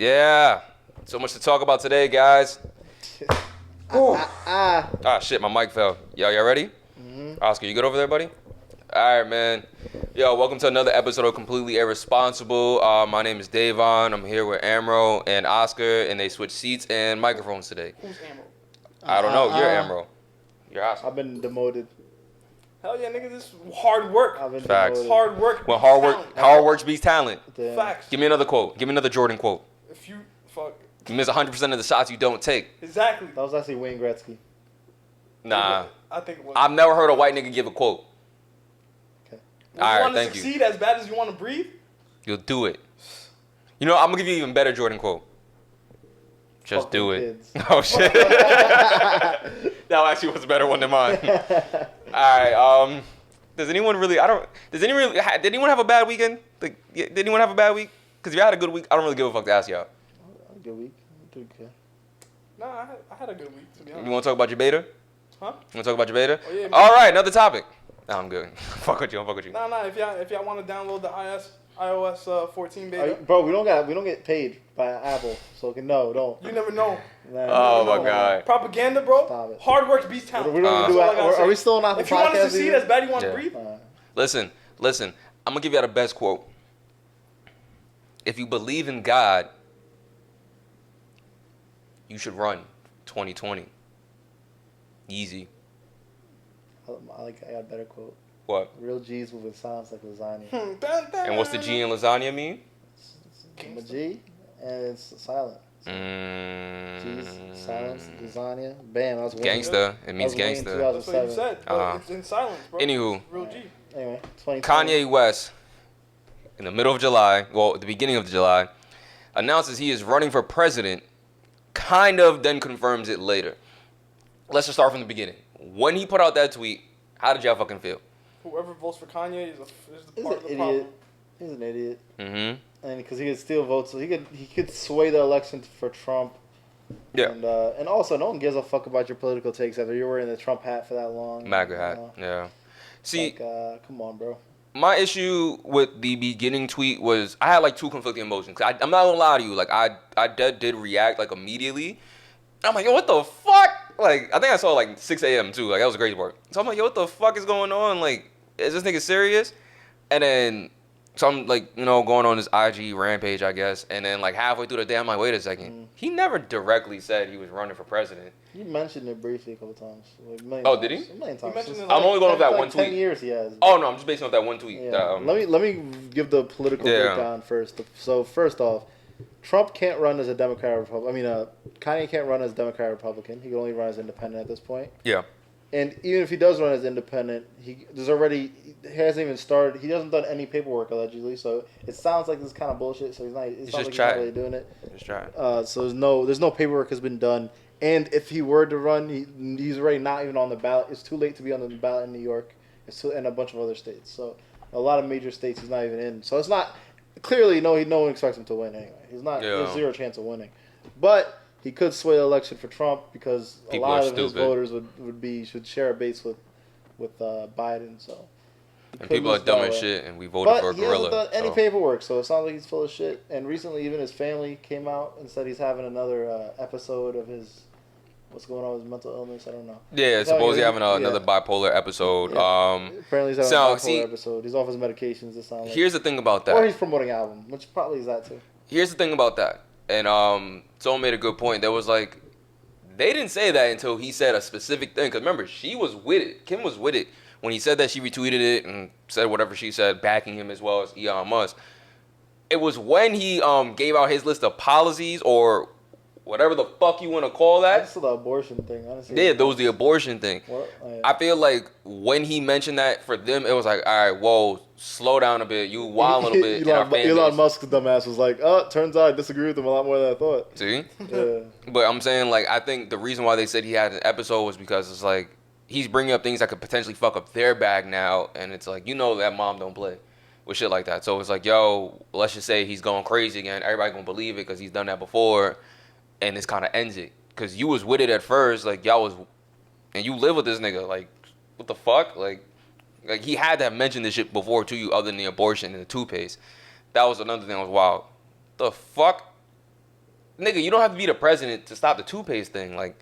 Yeah. So much to talk about today, guys. Ah, shit, my mic fell. Y'all ready? Oscar, you good over there, buddy? All right, man. Yo, welcome to another episode of Completely Irresponsible. My name is Davon. I'm here with Amro and Oscar, and they switched seats and microphones today. Who's Amro? I don't know. You're Amro. You're Oscar. I've been demoted. Hell yeah, nigga, this is hard work. I've been Facts. demoted. Hard work. When talent. hard work beats talent. Damn. Facts. Give me another quote. Give me another Jordan quote. If you fuck. You miss 100% of the shots you don't take. Exactly. That was actually Wayne Gretzky. Nah. I think it was. I've never heard a white nigga give a quote. Okay. All right, want thank to you. succeed as bad as you want to breathe? You'll do it. You know, I'm going to give you an even better Jordan quote. Just Fuck do them it. kids. Oh, shit. That actually was a better one than mine. All right. Did anyone have a bad weekend? Like, did anyone have a bad week? Because if you had a good week, I don't really give a fuck to ask y'all. Good week. Did good. Nah, I had a good week, to be honest. You want to talk about your beta? Huh? You want to talk about your beta? Oh, yeah, man. All right, another topic. Nah, I'm good. Fuck with you. Nah, if y'all want to download the iOS 14 beta. Bro, we don't get paid by Apple, so no, don't. You never know. Nah, Oh, no, my God. Propaganda, bro. Stop it. Hard work beats talent. We don't do That's all I gotta are we say. still on Apple If you want to Podcasts succeed either? as bad as you want to Yeah. breathe, Listen. I'm going to give y'all the best quote. If you believe in God, you should run 2020. Easy. I got a better quote. What? Real G's moving sounds like lasagna. And what's the G in lasagna mean? I'm a G, and it's silent. G's, silence, lasagna. Bam, I was winning. Gangsta. It means I was winning gangsta. That's what you said. But Uh-huh. it's in silence, bro. Anywho. Real G. Anyway, 2020. Kanye West, in the middle of July, well, at the beginning of July, announces he is running for president, kind of then confirms it later. Let's just start from the beginning. When he put out that tweet, how did y'all fucking feel? Whoever votes for Kanye is He's part an of the idiot. problem. He's an idiot. Mm-hmm. And because he could steal votes, so he could sway the election for Trump. Yeah. And also, no one gives a fuck about your political takes after you're wearing the Trump hat for that long. MAGA hat. You know? Yeah. See, come on, bro. my issue with the beginning tweet was I had like two conflicting emotions. I'm not gonna lie to you. Like I did react like immediately. I'm like, yo, what the fuck? Like, I think I saw like 6 a.m. too. Like, that was crazy work. So I'm like, yo, what the fuck is going on? Like, is this nigga serious? And then, so I'm like, you know, going on this IG rampage, I guess. And then like halfway through the day, I'm like, wait a second. He never directly said he was running for president. You mentioned it briefly a couple times. Like a million Oh, times. did he? A million times. mentioned it I'm only going off that like one 10 tweet. years he has. Oh no, I'm just basing off that one tweet. Yeah. Let me give the political breakdown first. So first off, Trump can't run as a Democrat or Republican. Kanye can't run as Democrat or Republican. He can only run as independent at this point. Yeah. And even if he does run as independent, he hasn't even started. He hasn't done any paperwork allegedly. So it sounds like this is kind of bullshit. So he's just not really doing it. Just trying. So there's no paperwork has been done. And if he were to run, he's already not even on the ballot. It's too late to be on the ballot in New York. And a bunch of other states. So a lot of major states he's not even in. So it's not clearly no one expects him to win anyway. He has zero chance of winning. But he could sway the election for Trump because People a lot are of his stupid. voters should share a base with Biden. So And people are lose dumb that as way. shit, and we voted for a But he hasn't gorilla. done any paperwork, so it sounds like he's full of shit. And recently, even his family came out and said he's having another episode of what's going on with his mental illness. I don't know. Yeah, supposedly having another bipolar episode. Yeah. Apparently, he's having a bipolar episode. He's off his medications. It sounds like. Here's the thing about that. Or he's promoting an album, which probably is that too. Here's the thing about that. And someone made a good point. There was like, they didn't say that until he said a specific thing. Because remember, she was with it. Kim was with it. When he said that, she retweeted it and said whatever she said, backing him as well as Elon Musk. It was when he gave out his list of policies or whatever the fuck you want to call I that. just saw the abortion thing. Honestly. Yeah, there was the abortion thing. What? Oh, yeah. I feel like when he mentioned that, for them, it was like, all right, whoa, slow down a bit. You wild a little bit. Elon Musk's dumbass was like, oh, it turns out I disagree with him a lot more than I thought. See? Yeah. But I'm saying, like, I think the reason why they said he had an episode was because it's like, he's bringing up things that could potentially fuck up their bag now. And it's like, you know that mom don't play with shit like that. So it's like, yo, let's just say he's going crazy again. Everybody gonna believe it because he's done that before. And this kind of ends it. Because you was with it at first. Like, y'all was... And you live with this nigga. Like, what the fuck? Like he had to have mentioned this shit before to you other than the abortion and the toothpaste. That was another thing that was wild. The fuck? nigga, you don't have to be the president to stop the toothpaste thing. Like,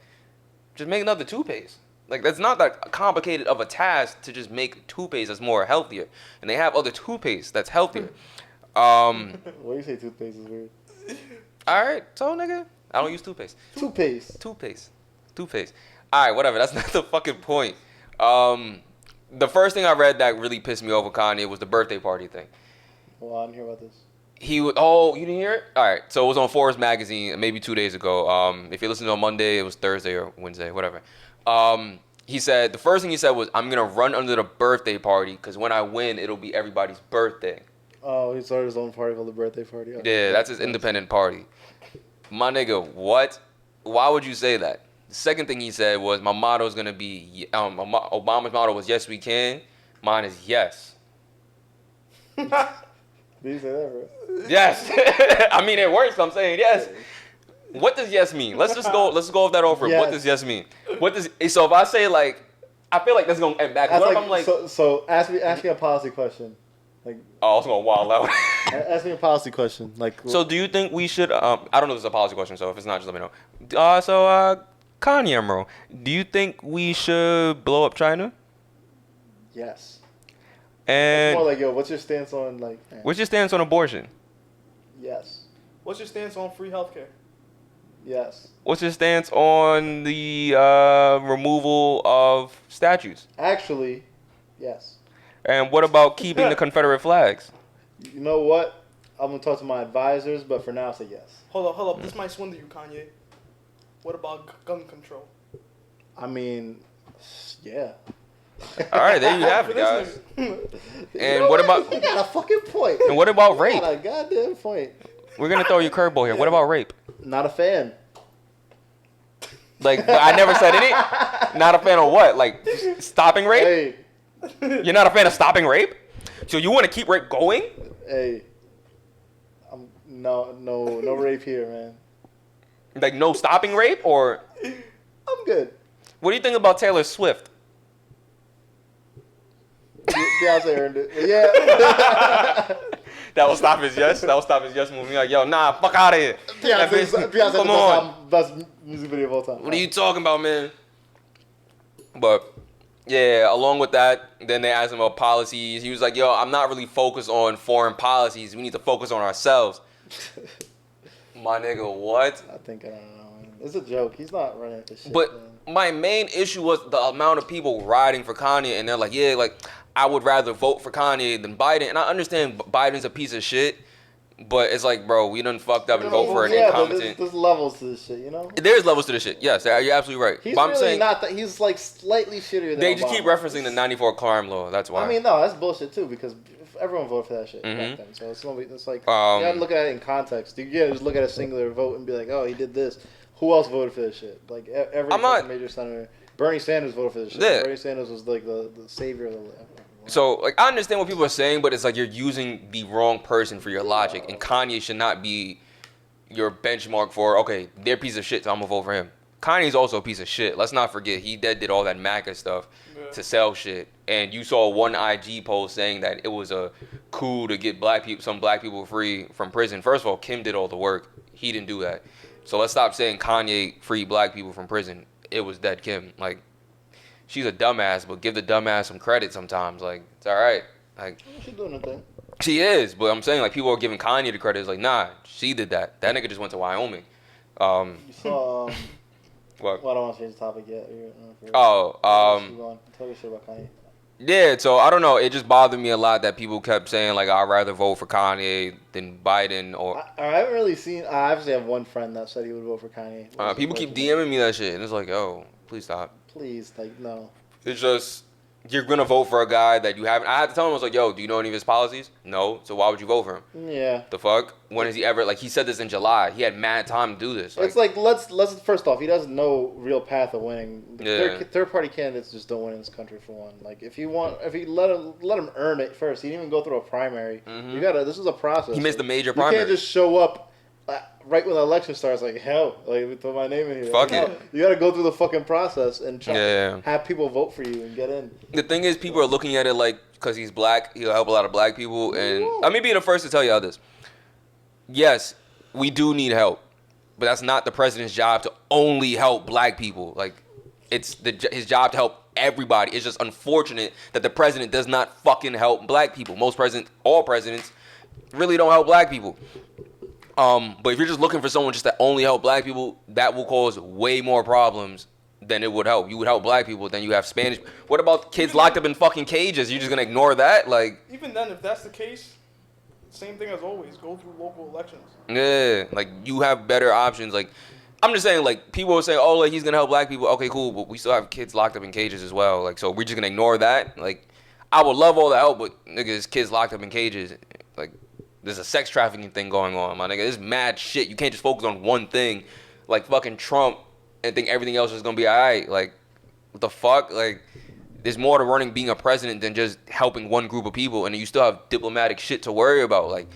just make another toothpaste. Like, that's not that complicated of a task to just make toothpaste that's more healthier. And they have other toothpaste that's healthier. Why do you say toothpaste is weird? All right, so nigga, I don't use toothpaste. Toothpaste. All right, whatever. That's not the fucking point. The first thing I read that really pissed me off with Kanye was the birthday party thing. Well, I didn't hear about this. Oh, you didn't hear it? All right, so it was on Forbes magazine maybe 2 days ago. If you listened on Monday, it was Thursday or Wednesday, whatever. He said, the first thing he said was, I'm going to run under the birthday party because when I win, it'll be everybody's birthday. Oh, he started his own party called the birthday party. Okay. Yeah, that's his independent party. My nigga, what? Why would you say that? The second thing he said was, my motto is going to be, Obama's motto was, yes, we can. Mine is yes. Did you say that, bro? Yes. I mean, it works. I'm saying yes. What does yes mean? Let's go with that over. Yes. What does yes mean? So if I say like, I feel like that's gonna end back. What if I'm like, so ask me a policy question. Like, oh, I was gonna wild out. ask me a policy question. Like, so do you think we should? I don't know if it's a policy question. So if it's not, just let me know. Kanye, Emerald, do you think we should blow up China? Yes. And it's more like, yo, what's your stance on like? What's your stance on abortion? Yes. What's your stance on free healthcare? Yes. What's your stance on the removal of statues? Actually, yes. And what about keeping the Confederate flags? You know what? I'm gonna talk to my advisors, but for now, I say yes. Hold up. This might swindle you, Kanye. What about gun control? I mean, yeah. All right, there you have it, guys. And what about? You got a fucking point. And what about rape? You got a goddamn point. We're gonna throw you a curveball here. What about rape? Not a fan. Like, I never said any. Not a fan of what? Like, stopping rape? Hey. You're not a fan of stopping rape? So you want to keep rape going? Hey. No rape here, man. Like, no stopping rape, or? I'm good. What do you think about Taylor Swift? Beyonce earned it. Yeah. That will stop his yes. That will stop his yes moving. Like, yo, nah, fuck out of here. Beyonce Come on. Best music video of all time. What are you talking about, man? But yeah, along with that, then they asked him about policies. He was like, yo, I'm not really focused on foreign policies. We need to focus on ourselves. My nigga, what? I don't know, man. It's a joke. He's not running this shit. But man. my main issue was the amount of people riding for Kanye, and they're like, yeah, like, I would rather vote for Kanye than Biden. And I understand Biden's a piece of shit, but it's like, bro, we done fucked up and vote for an incompetent. But there's levels to this shit, you know? There's levels to this shit. Yes, you're absolutely right. He's but I'm really saying, not that. He's like slightly shittier than they Obama. just keep referencing the 94 crime law. That's why. I mean, no, that's bullshit too, because everyone voted for that shit back then. So it's like, you gotta look at it in context. You can't just look at a singular vote and be like, oh, he did this. Who else voted for this shit? Like, every major senator. Bernie Sanders voted for this shit. Yeah. Bernie Sanders was like the savior of the left. So, like, I understand what people are saying, but it's like you're using the wrong person for your logic. And Kanye should not be your benchmark for, okay, they're a piece of shit, so I'm going to vote for him. Kanye's also a piece of shit. Let's not forget, he did all that MAGA stuff to sell shit. And you saw one IG post saying that it was a coup to get some black people free from prison. First of all, Kim did all the work. He didn't do that. So let's stop saying Kanye freed black people from prison. It was dead Kim. Like, she's a dumbass, but give the dumbass some credit sometimes. Like, it's all right. Like, she's doing her thing. She is, but I'm saying, like, people are giving Kanye the credit. It's like, nah, she did that. That nigga just went to Wyoming. You saw, what? Well, I don't want to change the topic yet. Tell me shit about Kanye. Yeah, so I don't know. It just bothered me a lot that people kept saying, like, I'd rather vote for Kanye than Biden. Or I haven't really seen. I obviously have one friend that said he would vote for Kanye. People keep DMing me that shit, and it's like, oh, please stop. Please, like, no. It's just, you're going to vote for a guy that you haven't. I had to tell him, I was like, yo, do you know any of his policies? No. So why would you vote for him? Yeah. The fuck? When has he ever, like, he said this in July. He had mad time to do this. Like, it's like, let's first off, he doesn't know real path of winning. Third party candidates just don't win in this country for one. Like, if you let him earn it first. He didn't even go through a primary. This is a process. He missed the major primary. You can't just show up right when the election starts, like, hell, like, we throw my name in here. Fuck it. No, you gotta go through the fucking process and try to have people vote for you and get in. The thing is, people are looking at it like, because he's black, he'll help a lot of black people. And let me be the first to tell y'all this. Yes, we do need help. but that's not the president's job to only help black people. Like, it's his job to help everybody. It's just unfortunate that the president does not fucking help black people. All presidents really don't help black people. But if you're just looking for someone just to only help black people, that will cause way more problems than it would help. You would help black people, then you have Spanish. What about kids locked up in fucking cages? You're just gonna ignore that? Like, even then, if that's the case, same thing as always. Go through local elections. yeah, like you have better options. Like, I'm just saying, like, people will say, oh, like he's gonna help black people. Okay, cool, but we still have kids locked up in cages as well. Like, so we're just gonna ignore that? Like, I would love all the help, but niggas, kids locked up in cages. Like, there's a sex trafficking thing going on, my nigga. There's mad shit. You can't just focus on one thing, like fucking Trump, and think everything else is gonna be alright. Like, what the fuck? Like, there's more to running being a president than just helping one group of people, and you still have diplomatic shit to worry about. Like,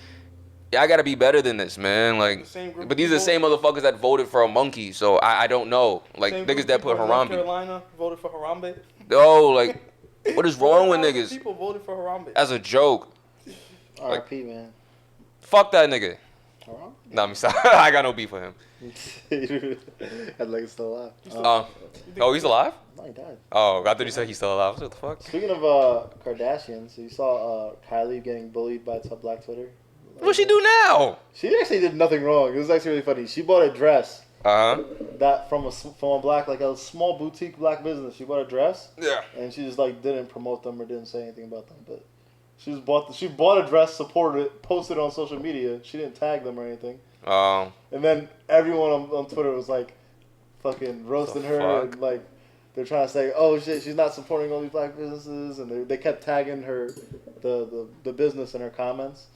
yeah, I gotta be better than this, man. Like, but these are the same motherfuckers that voted for a monkey, so I don't know. Like, niggas that put Harambe. North Carolina voted for Harambe. Oh, like, what is wrong with niggas? People voted for Harambe. As a joke. R.I.P. man. Fuck that nigga. Harambe? Nah, I'm sorry. I got no beef with him. I'd like he's still alive. Oh, he's alive? No, he died. Oh, I thought you said he's still alive. What the fuck? Speaking of Kardashians, you saw Kylie getting bullied by Black Twitter. What she do now? She actually did nothing wrong. It was actually really funny. She bought a dress. That from a black, like a small boutique black business. She bought a dress. Yeah. And she just like didn't promote them or didn't say anything about them, but she bought a dress, supported it, posted it on social media. She didn't tag them or anything. Oh. And then everyone on Twitter was like, fucking roasting her, and like they're trying to say, oh shit, she's not supporting all these black businesses, and they kept tagging her, the business in her comments.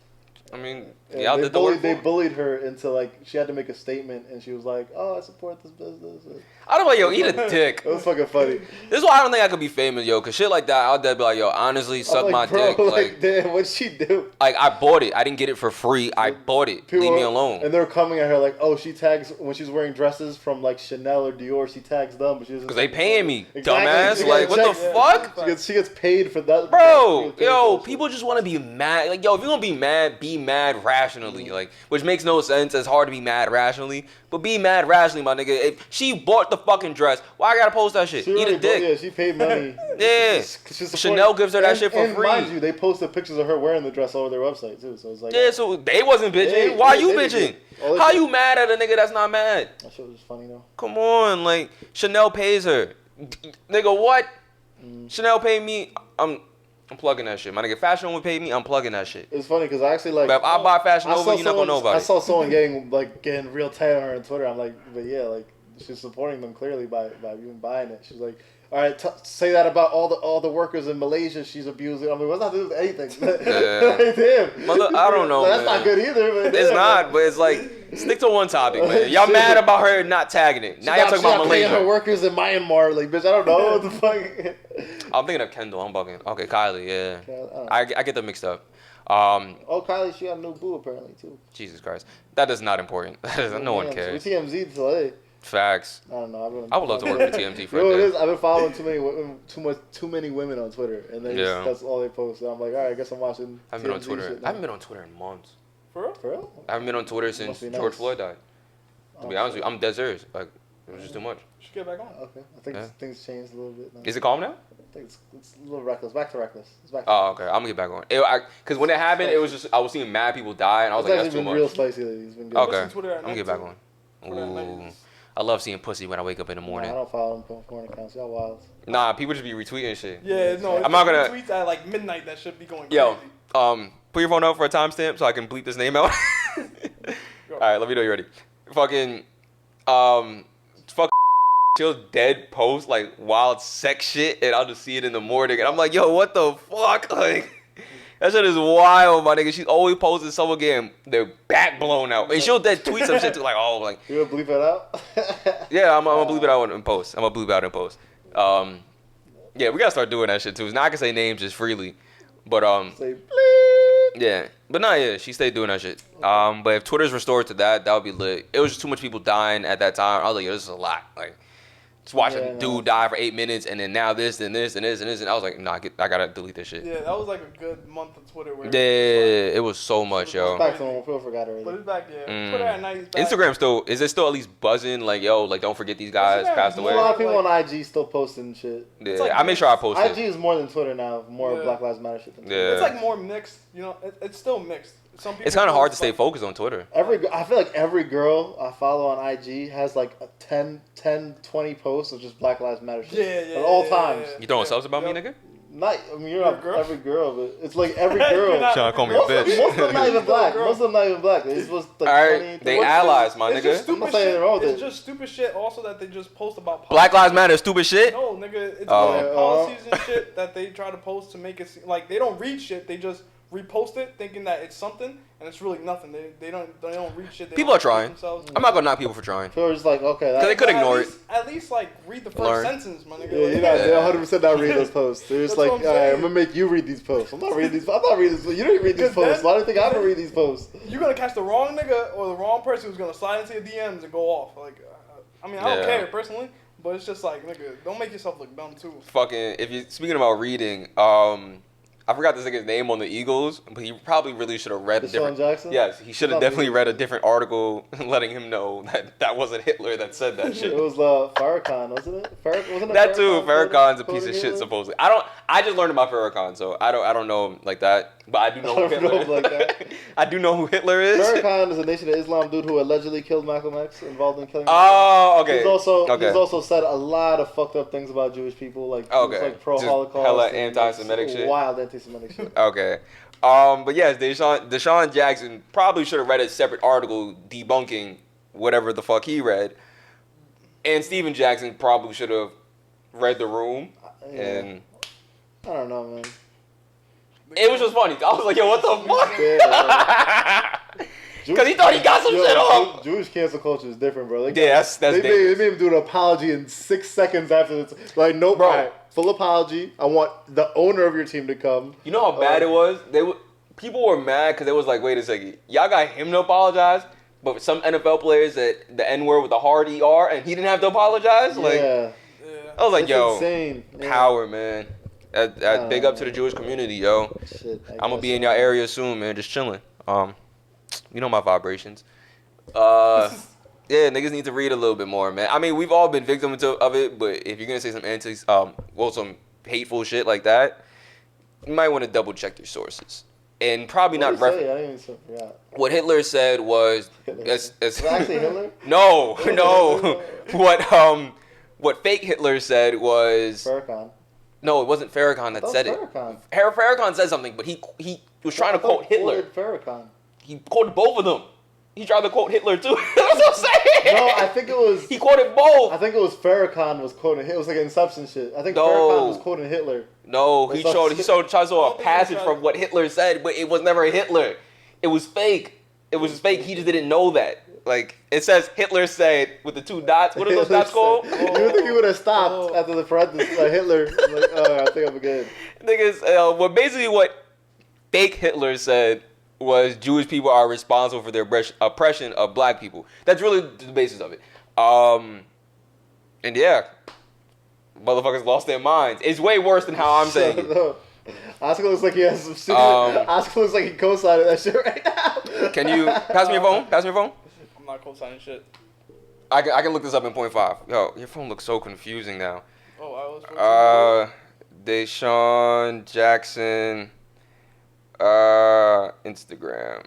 I mean, and yeah, they bullied her into like she had to make a statement, and she was like, "Oh, I support this business." I don't know, yo, eat a dick. It was fucking funny. This is why I don't think I could be famous, yo, cause shit like that, I'll dead be like, yo, honestly, suck like, my bro, dick. Like, damn, what'd she do? Like, I bought it. I didn't get it for free. I bought it. Leave me alone. And they're coming at her like, oh, she tags when she's wearing dresses from like Chanel or Dior. She tags them, but she doesn't. Cause they paying me, exactly. dumbass. Like, what the fuck? She gets paid for that, bro. Yo, people just want to be mad. Like, yo, if you're gonna be mad rationally. Mm-hmm. Like, which makes no sense. It's hard to be mad rationally, but be mad rationally, my nigga. If she bought the fucking dress, why I gotta post that shit? Eat a dick. Yeah, she paid money. Yeah, Chanel gives her that shit for free. Mind you, they posted pictures of her wearing the dress all over their website too. So it's like, yeah, so they wasn't bitching. Why you bitching? How you mad at a nigga that's not mad? That shit was just funny though. Come on, like Chanel pays her. Nigga, what? Chanel paid me. I'm plugging that shit. My nigga, Fashion would pay me. I'm plugging that shit. It's funny because I actually like. But if I buy Fashion Nova, you're not gonna know about it. I saw someone getting real tight on her on Twitter. I'm like, but yeah, like she's supporting them clearly by even buying it. She's like, all right, say that about all the workers in Malaysia she's abusing. I mean, what's not to do with anything? Yeah. Damn. Mother, I don't know. That's not good either. But it's not, but it's like. Stick to one topic, man. Y'all mad about her not tagging it. Now y'all talking about Malaysia. Her workers in Myanmar, like, bitch, I don't know what the fuck. I'm thinking of Kendall. I'm bugging. Okay, Kylie, yeah. I get them mixed up. Oh, Kylie, she got a new boo apparently too. Jesus Christ, that is not important. No one cares. With TMZ today. Facts. I don't know. I would love to work for TMZ for a day. I've been following too many women on Twitter, and that's all they post. And I'm like, all right, I guess I'm watching. I haven't been on Twitter in months. For real? I haven't been on Twitter since George Floyd died. To be honest with you, I'm dead serious. Like, it was just too much. You should get back on. Okay. I think things changed a little bit now. Is it calm now? I think it's a little reckless. Back to reckless. Okay. I'm gonna get back on. Because when it happened, it was just, I was seeing mad people die, and I was like, that's too much. Real spicy lately. It's been good. Okay. I'm gonna get back on. Ooh. I love seeing pussy when I wake up in the morning. I don't follow them porn accounts. Y'all wild. Nah, people just be retweeting shit. Yeah, no. I'm not gonna. Tweets at like midnight that should be going crazy. Yo, put your phone up for a timestamp so I can bleep this name out. All right, let me know you're ready. Fucking, she'll dead post like wild sex shit, and I'll just see it in the morning, and I'm like, yo, what the fuck? Like, that shit is wild, my nigga. She's always posting someone getting their back blown out, and she'll dead tweet some shit too, like, oh, like. You gonna bleep it out? Yeah, I'm gonna bleep it out in post. Yeah, we gotta start doing that shit too. Now I can say names just freely, but Say bleep. Yeah, but she stayed doing that shit. But if Twitter's restored to that would be lit. It was just too much people dying at that time. I was like, yo, this is a lot. Like, Just watching a dude die for 8 minutes, and then now this, and this, and this, and this, and I was like, nah, I gotta delete this shit. Yeah, that was like a good month of Twitter. Where it was so much, yo. It's back to normal. People forgot already. But it's back, yeah. Twitter at night is back. Instagram still, is it still at least buzzing? Like, yo, like, don't forget these guys passed away. A lot of people on IG still posting shit. Yeah, like, I make sure I post it. IG is more than Twitter now. More Black Lives Matter shit than Twitter. Yeah. It's like more mixed, you know. It's still mixed. Some people It's kind of hard to stay focused on Twitter. I feel like every girl I follow on IG has like a 10, 20 posts of just Black Lives Matter shit. At all times. You throwing subs about me, nigga? Not, I mean, you're not every girl, but it's like every girl. Trying to call me a bitch. Most of them not even black. Most of them not even black. They're supposed to, like, Alright, they allies, my it's nigga. Just stupid I'm not saying anything wrong with it's it. just stupid shit also that they just post about politics. Black Lives Matter, stupid shit? No, nigga, it's Oh. policies and shit that they try to post to make it seem like they don't read shit, they just repost it thinking that it's something and it's really nothing. They don't read shit. They People don't are trying. themselves. I'm not gonna knock people for trying. So it's like, okay. Because they could ignore it. At least like read the first Learn. sentence, my nigga. Yeah, Like, you're not 100% not reading those posts. They're just That's like, what I'm alright, saying. I'm gonna make you read these posts. I'm not reading these. I'm not reading these. You didn't read these Because posts. Why do you think I'm gonna read these posts? You're gonna catch the wrong nigga or the wrong person who's gonna slide into your DMs and go off. Like, I mean, I don't care personally, but it's just like, nigga, don't make yourself look dumb too. Fucking, if you speaking about reading, I forgot this nigga's name on the Eagles, but he probably really should have read a Deshawn different. Jackson? Yes, he should have definitely read a different article, letting him know that wasn't Hitler that said that shit. It was Farrakhan, wasn't it? Wasn't it That too. Farrakhan's a quoted piece of shit, Hitler? supposedly. I just learned about Farrakhan, so I don't know him like that. But I do know who Hitler is. Like that. I do know who Hitler is. Farrakhan is a Nation of Islam dude who allegedly killed Malcolm X, involved in killing. Oh, okay. He's also said a lot of fucked up things about Jewish people, like like pro Holocaust, just hella anti-Semitic shit. Wild anti-Semitic shit. Okay. But yes, Deshawn Jackson probably should have read a separate article debunking whatever the fuck he read. And Steven Jackson probably should have read The Room. Yeah. And I don't know, man. it was just funny. I was like, yo, what the fuck? Yeah, Because he thought he got some shit off. Jewish cancel culture is different, bro. That's they made him do an apology in 6 seconds after it's like, no, Bro. right, full apology. I want the owner of your team to come. You know how bad it was? People were mad because they was like, wait a second, y'all got him to apologize, but some NFL players that the N-word with the hard ER, and he didn't have to apologize? Like, Yeah. I was like, It's yo, insane. Yeah. power, man. Big up to the Jewish community, yo. Shit, I'm gonna be in your area soon, man, just chilling. You know my vibrations. Yeah, niggas need to read a little bit more, man. I mean, we've all been victims of it, but if you're gonna say some hateful shit like that, you might want to double check your sources. And probably not I didn't even forgot. What Hitler said was Was it actually Hitler? No. What fake Hitler said was Farrakhan. no, it wasn't Farrakhan that said Farrakhan. it. Farrakhan said something, but he was trying to quote Hitler. Farrakhan. He quoted both of them. He tried to quote Hitler too. That's what I'm saying. No, I think it was. He quoted both. I think it was Farrakhan was quoting Hitler. It was like Inception shit. I think No. Farrakhan was quoting Hitler. No, he tried to show a think passage he from what Hitler said, but it was never Hitler. It was fake. It was fake. He just didn't know that. Like, it says Hitler said with the 2 dots. What are those dots called? You would think he would have stopped after the parentheses, Hitler. Like, oh, I think I'm good. Niggas, basically what fake Hitler said was Jewish people are responsible for their oppression of black people. That's really the basis of it. And yeah, motherfuckers lost their minds. It's way worse than how I'm saying it. No. Oscar looks like he has some shit. Oscar looks like he co-signed that shit right now. Can you pass me your phone? Pass me your phone. I'm not co-signing shit. I can look this up in 0.5. Yo, your phone looks so confusing now. Oh, I was. Deshawn Jackson, Instagram.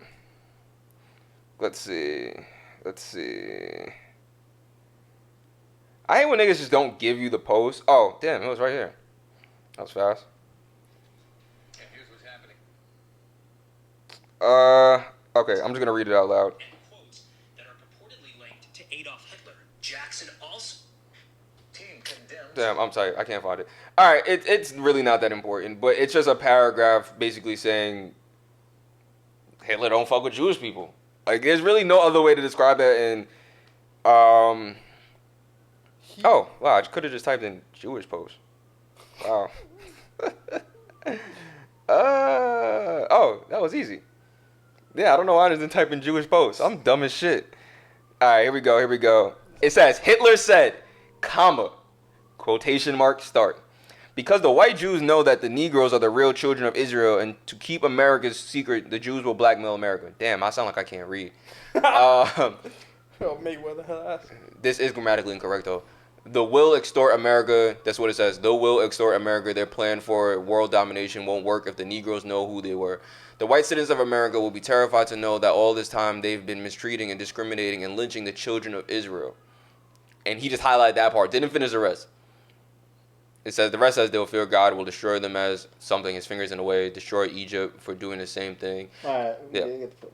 Let's see. I hate when niggas just don't give you the post. Oh, damn, it was right here. That was fast. And here's what's happening. Okay, I'm just gonna read it out loud. And quotes that are purportedly linked to Adolf Hitler. Jackson also. Team condemns. Damn, I'm sorry, I can't find it. All right, it's really not that important, but it's just a paragraph basically saying Hitler don't fuck with Jewish people. Like, there's really no other way to describe that. And oh wow, I could have just typed in Jewish post. Wow. Oh, that was easy. Yeah, I don't know why I didn't type in Jewish post. I'm dumb as shit. All right, here we go. It says Hitler said, comma, Quotation mark start. Because the white Jews know that the Negroes are the real children of Israel, and to keep America's secret, the Jews will blackmail America. Damn, I sound like I can't read. Mayweather has. This is grammatically incorrect, though. The will extort America. That's what it says. The will extort America. Their plan for world domination won't work if the Negroes know who they were. The white citizens of America will be terrified to know that all this time they've been mistreating and discriminating and lynching the children of Israel. And he just highlighted that part. Didn't finish the rest. It says, the rest says they'll fear God will destroy them as something, his fingers in the way, destroy Egypt for doing the same thing. All right. Yeah. Get the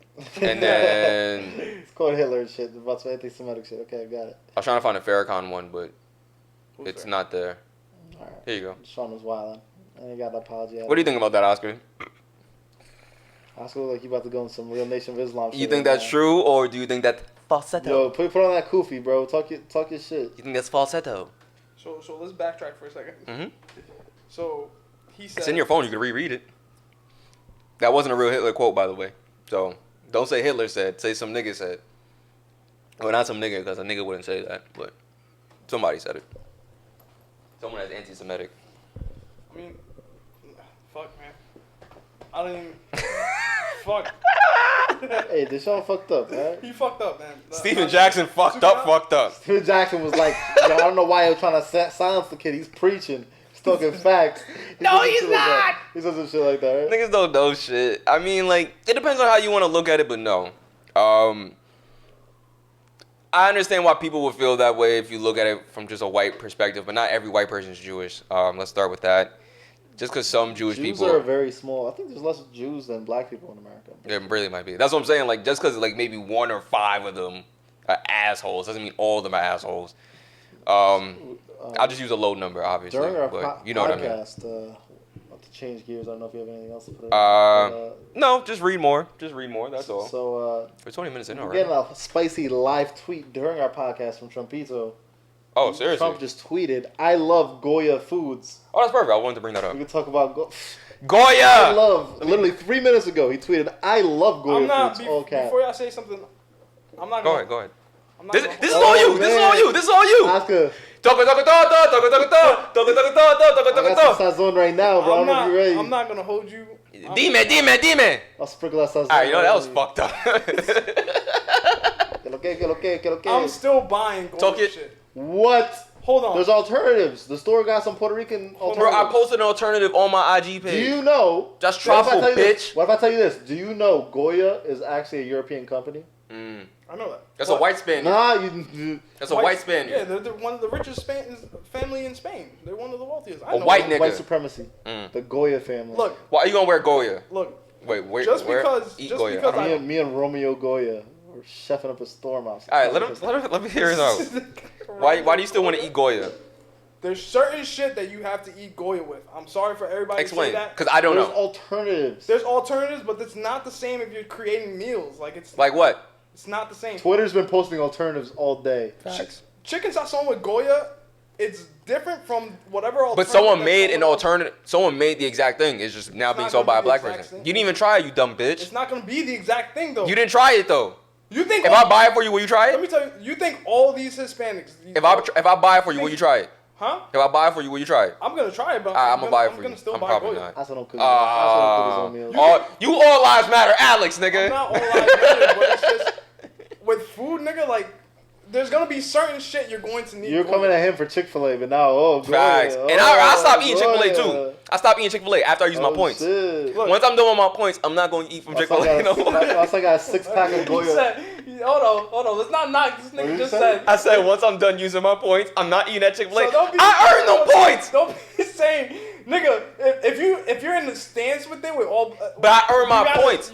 And then it's called Hitler and shit. About some anti-Semitic shit. Okay, got it. I was trying to find a Farrakhan one, but Who's it's there? not there. All right. Here you go. Sean was wilding. And he got an apology. What do you think about that, Oscar? Oscar look like you about to go in some real Nation of Islam shit. You think right that's now. true, or do you think that's falsetto? Yo, put on that kufi, bro. Talk your shit. You think that's falsetto? So let's backtrack for a second. Mm-hmm. So he said It's in your phone. You can reread it. That wasn't a real Hitler quote, by the way. So don't say Hitler said. Say some nigga said. Well, not some nigga, because a nigga wouldn't say that. But somebody said it. Someone that's anti-Semitic. I mean, fuck, man. I don't even. Fuck. Hey, Deshawn fucked up, right? He fucked up, man. Steven Jackson fucked up. Steven Jackson was like, yo, I don't know why he was trying to silence the kid. He's preaching. He's talking facts. No, he's not. He says some shit like that, right? Niggas don't know shit. I mean, like, it depends on how you want to look at it, but no. I understand why people would feel that way if you look at it from just a white perspective, but not every white person is Jewish. Let's start with that. Just because some Jewish Jews people are very small. I think there's less Jews than black people in America. It really might be. That's what I'm saying. Like, just because like maybe 1 or 5 of them are assholes doesn't mean all of them are assholes. I'll just use a low number, obviously. During our but you know what I mean. podcast, not to change gears, I don't know if you have anything else to put in. No, just read more. Just read more. That's all. So we're 20 minutes in we're already. getting a spicy live tweet during our podcast from Trumpito. Oh, seriously? Trump just tweeted, "I love Goya foods." Oh, that's perfect. I wanted to bring that up. We can talk about I Goya! love. Literally 3 minutes ago, he tweeted, "I love Goya I'm not. foods." All cap. Before y'all say something, I'm not. Go Gonna, ahead, go ahead. I'm not This gonna- is all you. man. This is all you. This is all you. Oscar, Talk. I got some sazon right now, bro. I don't know if you're ready. I'm not gonna hold you. Dime. I'll sprinkle that sazon. Alright, you know, that was on fucked up. Que lo que. I'm still buying gold Talk it. shit. What? Hold on. There's alternatives. The store got some Puerto Rican alternatives. Bro, I posted an alternative on my IG Do page. you know? That's What if I truffle, tell you this? bitch. What if I tell you this? Do you know Goya is actually a European company? I know that. That's But a white Spaniard. Nah, you. That's a white Spaniard. Yeah, they're one of the richest family in Spain. They're one of the wealthiest. I A know white that. nigga. White supremacy. The Goya family. Look, Why are you gonna wear Goya? look. Wait, where? Just where? because- Eat just Goya. because I don't know. Me and Romeo Goya were chefing up a storm house. All right, let me hear it out. Why do you still want to eat Goya? There's certain shit that you have to eat Goya with. I'm sorry for everybody to Explain, say that. because I don't There's know. alternatives. There's alternatives, but it's not the same if you're creating meals. Like it's Like what? It's not the same. Twitter's been posting alternatives all day. Facts. Chicken sazon with Goya, it's different from whatever alternative. But someone that made an someone else- alternative. Someone made the exact thing. It's just now It's being not sold by a gonna be the black exact person. thing. You didn't even try it, you dumb bitch. It's not gonna be the exact thing though. You didn't try it though. You think? If I buy it for you, will you try let me it? tell you. You think all these Hispanics? If I buy it for you, will you try it? Huh? If I buy it for you, will you try it? I'm gonna try it, but I'm gonna buy it I'm for gonna you. still I'm buy probably Goya. not. I still don't cook. I still don't cook his own meals. All lives matter, Alex, I'm nigga. not all lives matter, but it's just with food, nigga. Like, there's gonna be certain shit you're going to need. You're Goya. coming at him for Chick-fil-A, but now, Goya. Facts. Oh, And I stopped eating Chick-fil-A Goya. too. I stopped eating Chick-fil-A after I used my Oh, points. shit. Look, Once I'm done with my points, I'm not going to eat from Chick-fil-A no more. Once I got a 6-pack of He Goya. said, hold on. Let's not knock. This What nigga you just say? said. I said once I'm done using my points, I'm not eating at Chick-fil-A. So don't be- I earned them points. Don't be saying, nigga. If you're in the stance with it with all. But I earned my you gotta- points.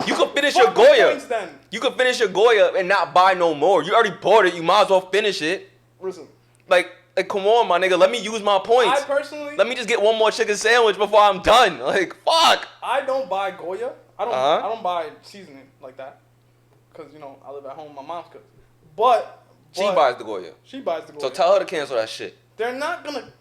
You could finish your fuck the Goya. points then. You could finish your Goya and not buy no more. You already bought it. You might as well finish it. Listen, Like come on, my nigga. Let me use my points. I personally, Let me just get one more chicken sandwich before I'm done. Like, fuck. I don't buy Goya. I Uh-huh. don't buy seasoning like that, cause I live at home. My mom's cooks, but She buys the Goya. She buys the Goya. So tell her to cancel that shit. They're not gonna.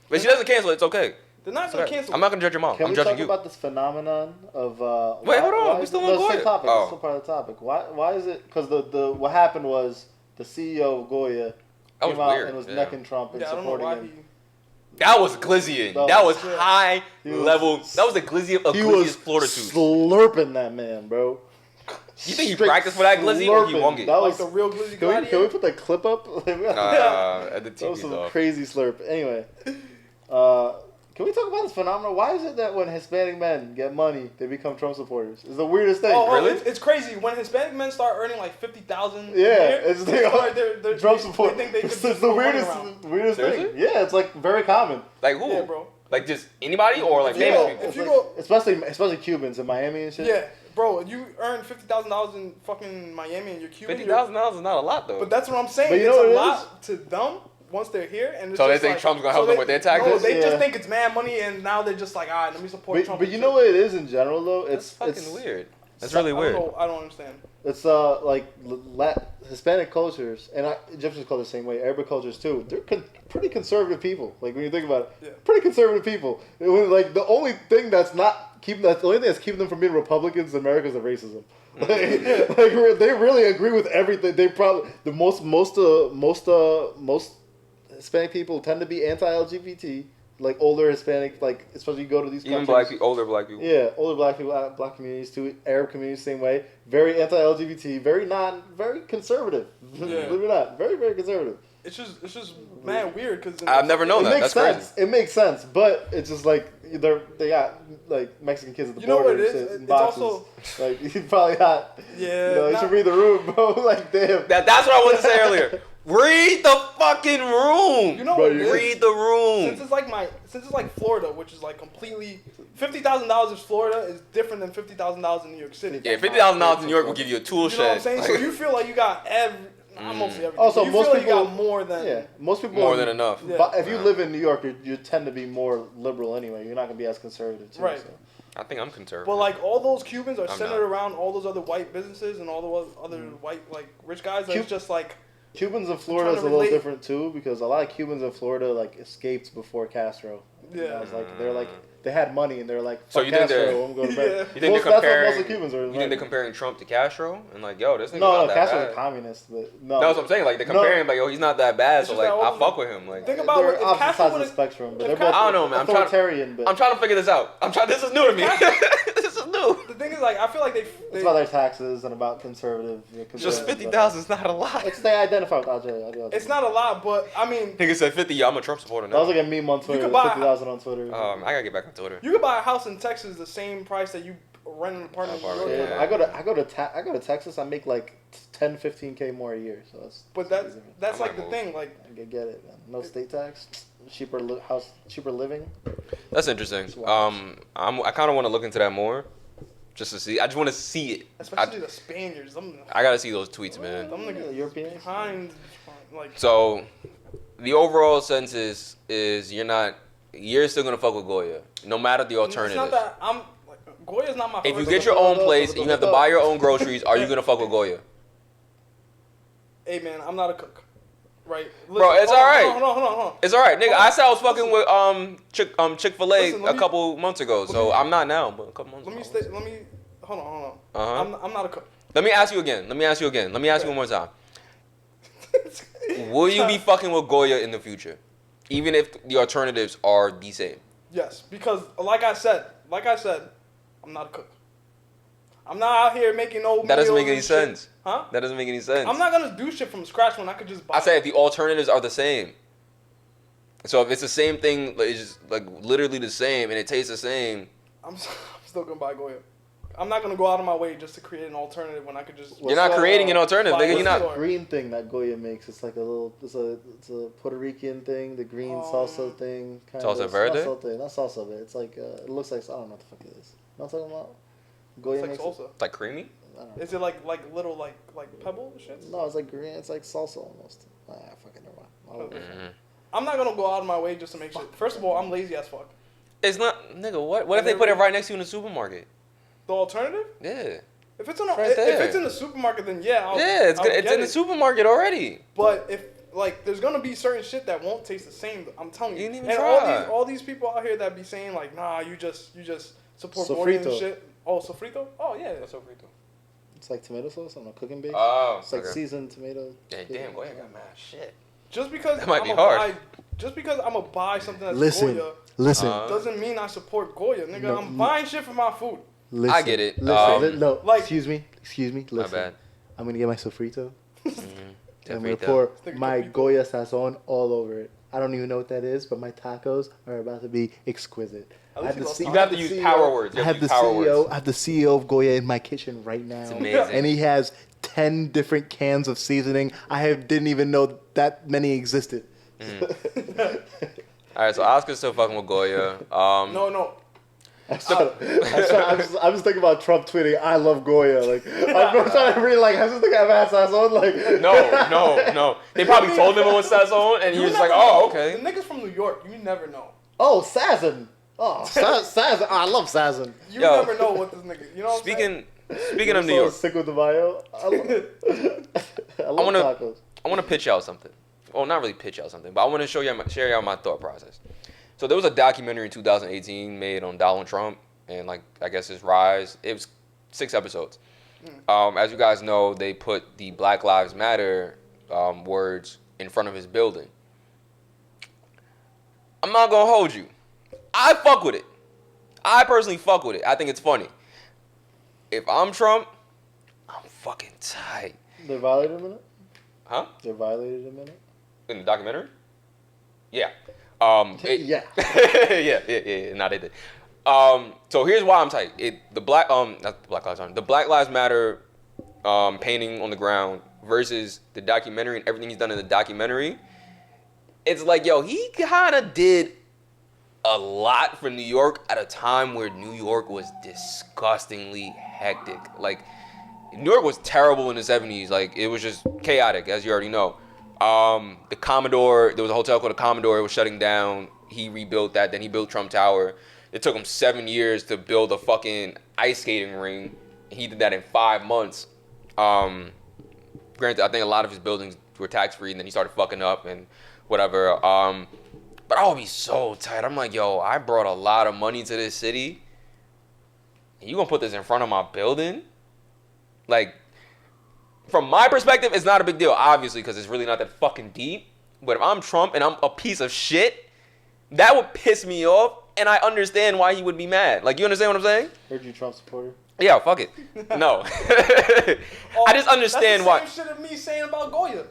But she doesn't cancel it. It's okay. They're not It's gonna okay. cancel. I'm not going to judge your mom. Can I'm we judging talk you. about this phenomenon of Wait, hold on. We still on the same Goya. topic. Oh. It's still part of the topic. Why is it? Because the what happened was the CEO of Goya That came was out weird. and was Yeah. necking Trump and Yeah, I don't know supporting why him. That was glizzying. That was high level. That was the glizziest Florida tooth. Slurping that man, bro. You think he practiced for that glizzy or he won it? That was like the real glizzy. Can we put that clip up? At the that was TV's some off. crazy slurp. Anyway, can we talk about this phenomenon? Why is it that when Hispanic men get money, they become Trump supporters? It's the weirdest thing. Really? It's crazy. When Hispanic men start earning like $50,000 they're Trump supporters. They think they could It's the weirdest thing. Yeah, it's like very common. Like who? Yeah, bro. Like just anybody or like famous people? If you go, especially Cubans in Miami and shit. yeah, bro, you earn $50,000 in fucking Miami and you're Cuban. $50,000 is not a lot though. But that's what I'm saying. But you know it's a what it lot to them once they're here. And it's so they just think like, Trump's gonna help them with their taxes? No, they just think it's mad money, and now they're just like, all right, let me support Trump. But you know what it is in general though? That's fucking weird. That's really weird. I don't understand. It's like Hispanic cultures and Egyptians call it the same way. Arabic cultures too. They're pretty conservative people. Like when you think about it, pretty conservative people. Like the only thing that's keeping them from being Republicans in America is the racism. Like they really agree with everything. They probably most Hispanic people tend to be anti-LGBT. Like older Hispanic, like especially you go to these countries. Older black people. Yeah, older black people, black communities too, Arab communities same way. Very anti-LGBT, very conservative. Believe it or not, very conservative. It's just mad weird because I've never known that. That's sense. crazy. It makes sense, but it's just like they got like Mexican kids at the border. You know what it is? In It's boxes. Also like you probably not. Yeah, you should read the room, bro. Like damn. That's what I wanted to say earlier. Read the fucking room. You know what it is? Read the room. Since it's like Florida, which is like completely $50,000 in Florida is different than $50,000 in New York City. Yeah, $50,000 in New York will give you a tool shed. You know what I'm saying? So you feel like you got mostly everything. Also, you most feel people, like you got more than most people more than enough. Yeah. But if you live in New York, you tend to be more liberal anyway. You're not gonna be as conservative too. Right. So. I think I'm conservative. But like all those Cubans are centered around all those other white businesses and all the other white like rich guys. It's just like. Cubans in Florida is a little different too because a lot of Cubans in Florida like escaped before Castro. Yeah, I was like they had money and they're like, so you think Castro, I'm going to bed. You think they're comparing? Most of Cubans are. You think they're comparing Trump to Castro and like, yo, this nigga no, not that Castro's bad. a communist, but no. That's what I'm saying. Like they're comparing, like, yo, he's not that bad, so like I fuck with him. Like think about they're if opposite Castro sides of the spectrum, but they're both I don't know, man. authoritarian. I'm trying to figure this out. This is new to me. This is new. The thing is, like, I feel like it's about their taxes and about conservative. Just 50,000 is not a lot. It's they identify with AJ. It's not a lot, but I mean, nigga said 50. Yeah, I'm a Trump supporter now. That was like a meme on Twitter. 50,000 on Twitter. I gotta get back on Twitter. You could buy a house in Texas the same price that you rent an apartment in New York. Yeah. I go to Texas. I make like 10, 15K more a year. So that's. But that's like the thing. Like I get it, man. No state tax, cheaper living. That's interesting. I kind of want to look into that more. Just to see, I just want to see it. Especially the Spaniards. I gotta see those tweets, man. Them niggas Europeans behind, like. So, the overall sense is you're still gonna fuck with Goya, no matter the alternative. It's not that Goya's not my. If you get your own place and you have to buy your own groceries, are you gonna fuck with Goya? Hey man, I'm not a cook. Right, listen, bro, it's all right. Hold on. It's all right, nigga. I said I was fucking with Chick-fil-A a couple months ago, so I'm not now, but a couple months. Let me hold on. I'm not a cook. Let me ask you again. Let me ask you one more time. Will you be fucking with Goya in the future, even if the alternatives are the same? Yes, because like I said, I'm not a cook. I'm not out here making no. That doesn't make any sense. Huh? That doesn't make any sense. I'm not gonna do shit from scratch when I could just buy. I said if the alternatives are the same. So if it's the same thing, it's just like literally the same, and it tastes the same. I'm still gonna buy Goya. I'm not gonna go out of my way just to create an alternative when I could just. You're not creating an alternative, nigga. You're not. Green thing that Goya makes. It's like it's a Puerto Rican thing. The green salsa thing. Salsa verde. Not salsa, but it's like it looks like I don't know what the fuck it is. You know what I'm talking about? Goya it's like makes salsa. Like creamy? Is it like little like pebble shit? No, it's like green. It's like salsa almost. Fucking never mind. I'm not gonna go out of my way just to make shit. First of all, I'm lazy as fuck. It's not, nigga. What if they put it right next to you in the supermarket? The alternative? Yeah. If it's in the supermarket, then yeah. It's in the supermarket already. But if like there's gonna be certain shit that won't taste the same. I'm telling you. You didn't even and try. all these people out here that be saying like, nah, you just support boarding and shit. Oh, sofrito? Oh yeah, sofrito. It's like tomato sauce on a cooking base. Oh, it's like seasoned tomato. Yeah, damn, Goya got mad shit. Just because That might be hard. Just because I'm gonna buy something that's Listen. Goya Listen. doesn't mean I support Goya, nigga. No, I'm buying shit for my food. Listen. I get it. No, like- excuse me. My Listen. bad. I'm gonna get my sofrito. I'm gonna Sofrito. pour Stick my sofrito. Goya sazon all over it. I don't even know what that is, but my tacos are about to be exquisite. At I least have you the lost C- time. You have to the use CEO power words. I You have to the use power CEO. words. I have the CEO of Goya in my kitchen right now. It's amazing. And he has 10 different cans of seasoning. didn't even know that many existed. All right, so Oscar's still fucking with Goya. No. I'm just thinking about Trump tweeting, "I love Goya." Like I'm trying to read like, has this thing ever had sazon? Like No. They probably told him it was Sazon, and he was like, "Oh, okay." The niggas from New York, you never know. Oh, Sazon. Oh, Sazon. I love Sazon. You Yo. never know what this nigga. You know what I'm saying? Speaking of New York, Cinco de Mayo. I love wanna- tacos. I want to pitch out something. Well, not really pitch out something, but I want to share y'all my thought process. So there was a documentary in 2018 made on Donald Trump and like I guess his rise. It was 6 episodes. As you guys know, they put the Black Lives Matter words in front of his building. I'm not gonna hold you. I fuck with it. I personally fuck with it. I think it's funny. If I'm Trump, I'm fucking tight. They violated him in it? Huh? They violated him in it? In the documentary? Yeah. Yeah. yeah. No, they did. So here's why I'm tight. The Black Lives Matter painting on the ground versus the documentary and everything he's done in the documentary. It's like, yo, he kind of did a lot for New York at a time where New York was disgustingly hectic. Like, New York was terrible in the 70s. Like, it was just chaotic, as you already know. The Commodore, there was a hotel called the Commodore. It was shutting down. He rebuilt that. Then he built Trump Tower. It took him 7 years to build a fucking ice skating ring. He did that in 5 months. Granted, I think a lot of his buildings were tax-free, and then he started fucking up and whatever. But I would be so tight. I'm like, yo, I brought a lot of money to this city. And you gonna put this in front of my building? Like, from my perspective, it's not a big deal, obviously, because it's really not that fucking deep. But if I'm Trump and I'm a piece of shit, that would piss me off, and I understand why he would be mad. Like, you understand what I'm saying? Heard you Trump supporter? Yeah, fuck it. No. I just understand why. That's the same shit of me saying about Goya.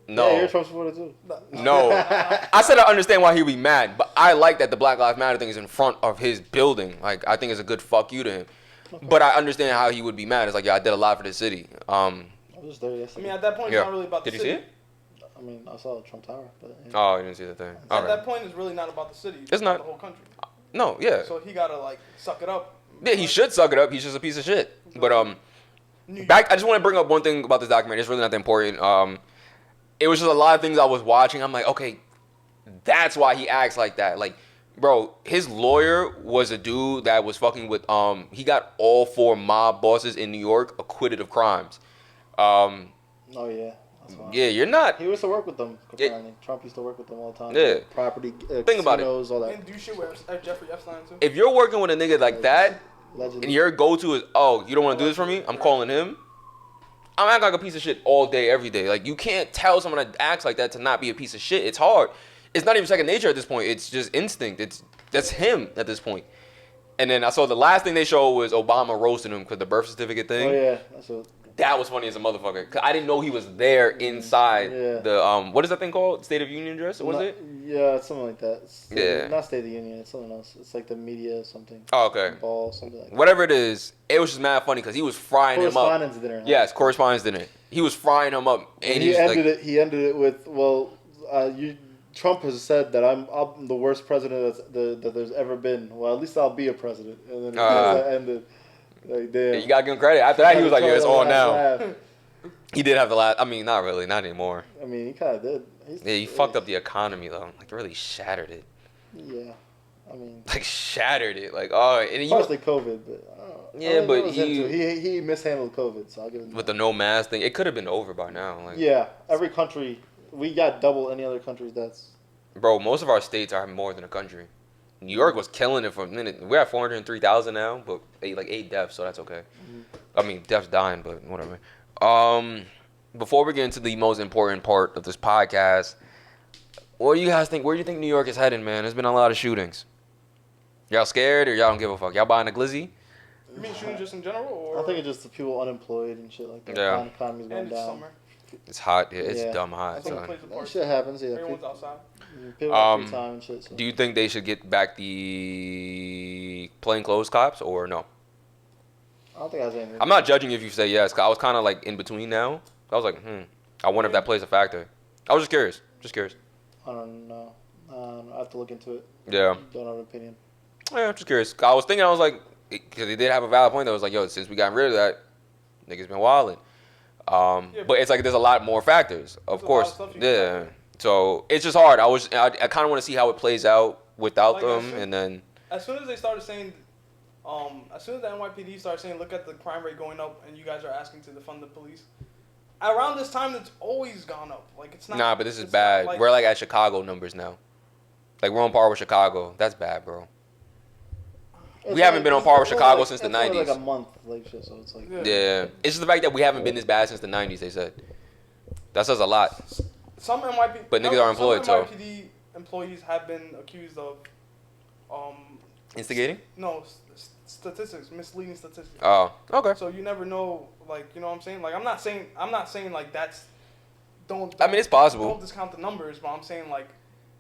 No. Yeah, you're a Trump supporter too. No. I said I understand why he would be mad, but I like that the Black Lives Matter thing is in front of his building. Like, I think it's a good fuck you to him. Okay. But I understand how he would be mad. It's like, yeah, I did a lot for the city. I was just there yesterday. I mean, at that point, it's not really about the Did city. you see it? I mean, I saw the Trump Tower, but yeah. Oh, you didn't see the thing. At that point, it's really not about the city. It's not. The whole country. No, yeah. So he gotta like suck it up. Yeah, he should suck it up. He's just a piece of shit. But New back. I just want to bring up one thing about this documentary. It's really not that important. It was just a lot of things I was watching. I'm like, okay, that's why he acts like that. Like, bro, his lawyer was a dude that was fucking with. He got all 4 mob bosses in New York acquitted of crimes. Oh yeah. That's fine. Yeah, you're not. He used to work with them. Apparently, Trump used to work with them all the time. Yeah. Property. Think about it. All that. And do shit with Jeffrey Epstein too. If you're working with a nigga like that, Allegedly. and your go-to is, oh, you don't want to do this for me? I'm calling him. I'm acting like a piece of shit all day, every day. Like, you can't tell someone that acts like that to not be a piece of shit. It's hard. It's not even second nature at this point. It's just instinct. That's him at this point. And then I saw the last thing they showed was Obama roasting him because the birth certificate thing. Oh yeah, that's what. That was funny as a motherfucker. Cause I didn't know he was there inside the what is that thing called? State of Union address? What is it? Yeah, it's something like that. Yeah. Not State of the Union. It's something else. It's like the media something. Oh, okay. Ball something like that. Whatever it is, it was just mad funny because he was frying him up. Correspondence dinner. Huh? Yes, correspondence dinner. He was frying him up, and he ended it. He ended it with, well, Trump has said that I'm the worst president that there's ever been. Well, at least I'll be a president. And then that ended. Like, damn. You gotta give him credit. After that, he was like, "Yeah, it's on now." Laugh. He did have the last. I mean, not really, not anymore. I mean, he kind of did. Yeah, he fucked up the economy though. Like, really shattered it. Yeah, I mean, like shattered it. Like, oh, and partially COVID, but yeah, but he mishandled COVID, so I'll give him with that. the no mask thing. It could have been over by now. Like, yeah, every country we got double any other country's deaths. Bro, most of our states are more than a country. New York was killing it for a minute. We're at 403,000 now, but 8 deaths, so that's okay. Mm-hmm. I mean, deaths dying, but whatever. Before we get into the most important part of this podcast, What do you guys think? Where do you think New York is heading, man? There's been a lot of shootings. Y'all scared or y'all don't give a fuck? Y'all buying a glizzy? You mean shooting just in general, or I think it's just the people unemployed and shit like that. Yeah. The economy's going and it's down. summer. It's hot. Yeah, it's Yeah. dumb hot. That's when it Son. plays the That part. shit happens. Yeah. Everyone's outside. People have free time and shit. So. Do you think they should get back the plainclothes cops or no? I don't think I was anything. I'm not judging if you say yes, 'cause I was kind of like in between now. I was like, I wonder if that plays a factor. I was just curious. Just curious. I don't know. I have to look into it. Yeah. Don't have an opinion. Yeah, I'm just curious. I was thinking, I was like, because they did have a valid point. That was like, yo, since we got rid of that, niggas been wilding. But it's like there's a lot more factors, of There's a lot course. of stuff you can Yeah. factor. So it's just hard. I kind of want to see how it plays out without Like, them, and then As soon as they started saying, as soon as the NYPD started saying, look at the crime rate going up, and you guys are asking to defund the police. Around this time, it's always gone up. Like it's not. nah, but this is it's bad. not, We're like at Chicago numbers now. Like we're on par with Chicago. That's bad, bro. We haven't been on par with Chicago since the it's only 90s. like a month, like shit. So it's like. Yeah. Yeah, it's just the fact that we haven't been this bad since the 90s. They said that says a lot. Some NYPD. But niggas are employed, so. Some NYPD employees have been accused of, Instigating? no, statistics, misleading statistics. Oh, okay. So you never know, like, you know what I'm saying? Like, I'm not saying like that's, don't I mean, it's possible. Don't discount the numbers, but I'm saying like,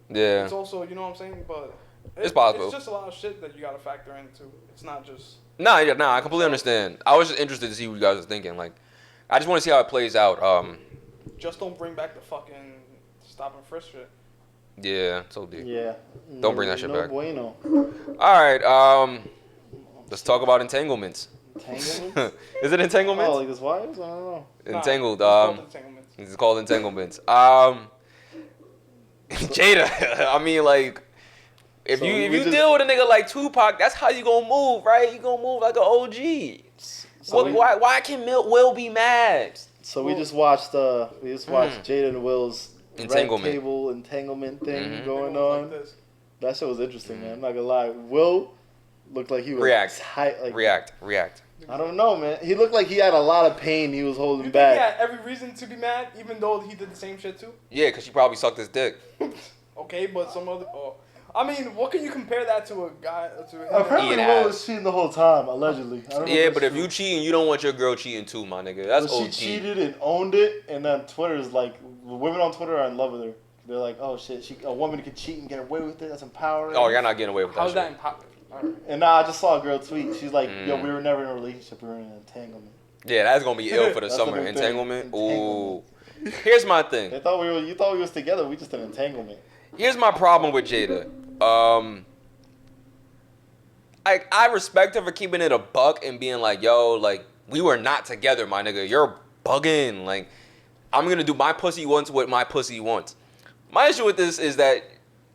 Yeah. it's also, you know what I'm saying? But It's possible. It's just a lot of shit that you gotta factor into. It's not just. Nah, I completely understand. I was just interested to see what you guys are thinking. Like, I just want to see how it plays out. Just don't bring back the fucking stop and frisk shit. Yeah, so deep. Yeah. Don't bring that shit back. No bueno. All right, let's talk about entanglements. Entanglements? Is it entanglements? Oh, like his wives? I don't know. Entangled. Nah, it's called entanglements. It's called entanglements. Jada. I mean, like, if So you we just- deal with a nigga like Tupac, that's how you gonna move, right? You gonna move like an OG. So Why can Will be mad? So we just watched Jada and Will's Entanglement. red table entanglement thing Mhm. going Everyone's on. like this. That shit was interesting, man. I'm not gonna lie. Will looked like he was React. tight. Like, React. I don't know, man. He looked like he had a lot of pain he was holding You think he back. had every reason to be mad, even though he did the same shit too? Yeah, because she probably sucked his dick. Okay, but some other. Oh, I mean, what can you compare that to a guy to? Him? Apparently, Eating Will ass. was cheating the whole time, allegedly. I don't know Yeah, that's but if true. you cheating, you don't want your girl cheating too, my nigga. That's But she OT. cheated and owned it, and then Twitter's like, women on Twitter are in love with her. They're like, oh shit, a woman can cheat and get away with it. That's empowering. Oh, you're not getting away with that How's shit. that impossible? And now I just saw a girl tweet. She's like, yo, we were never in a relationship. We were in an entanglement. Yeah, that's gonna be ill for the That's summer. the new thing. Entanglement. Ooh. Here's my thing. You thought we was together. We just an entanglement. Here's my problem with Jada. I respect her for keeping it a buck and being like, yo, like, we were not together, my nigga. You're bugging. Like, I'm gonna do my pussy wants what my pussy wants. My issue with this is that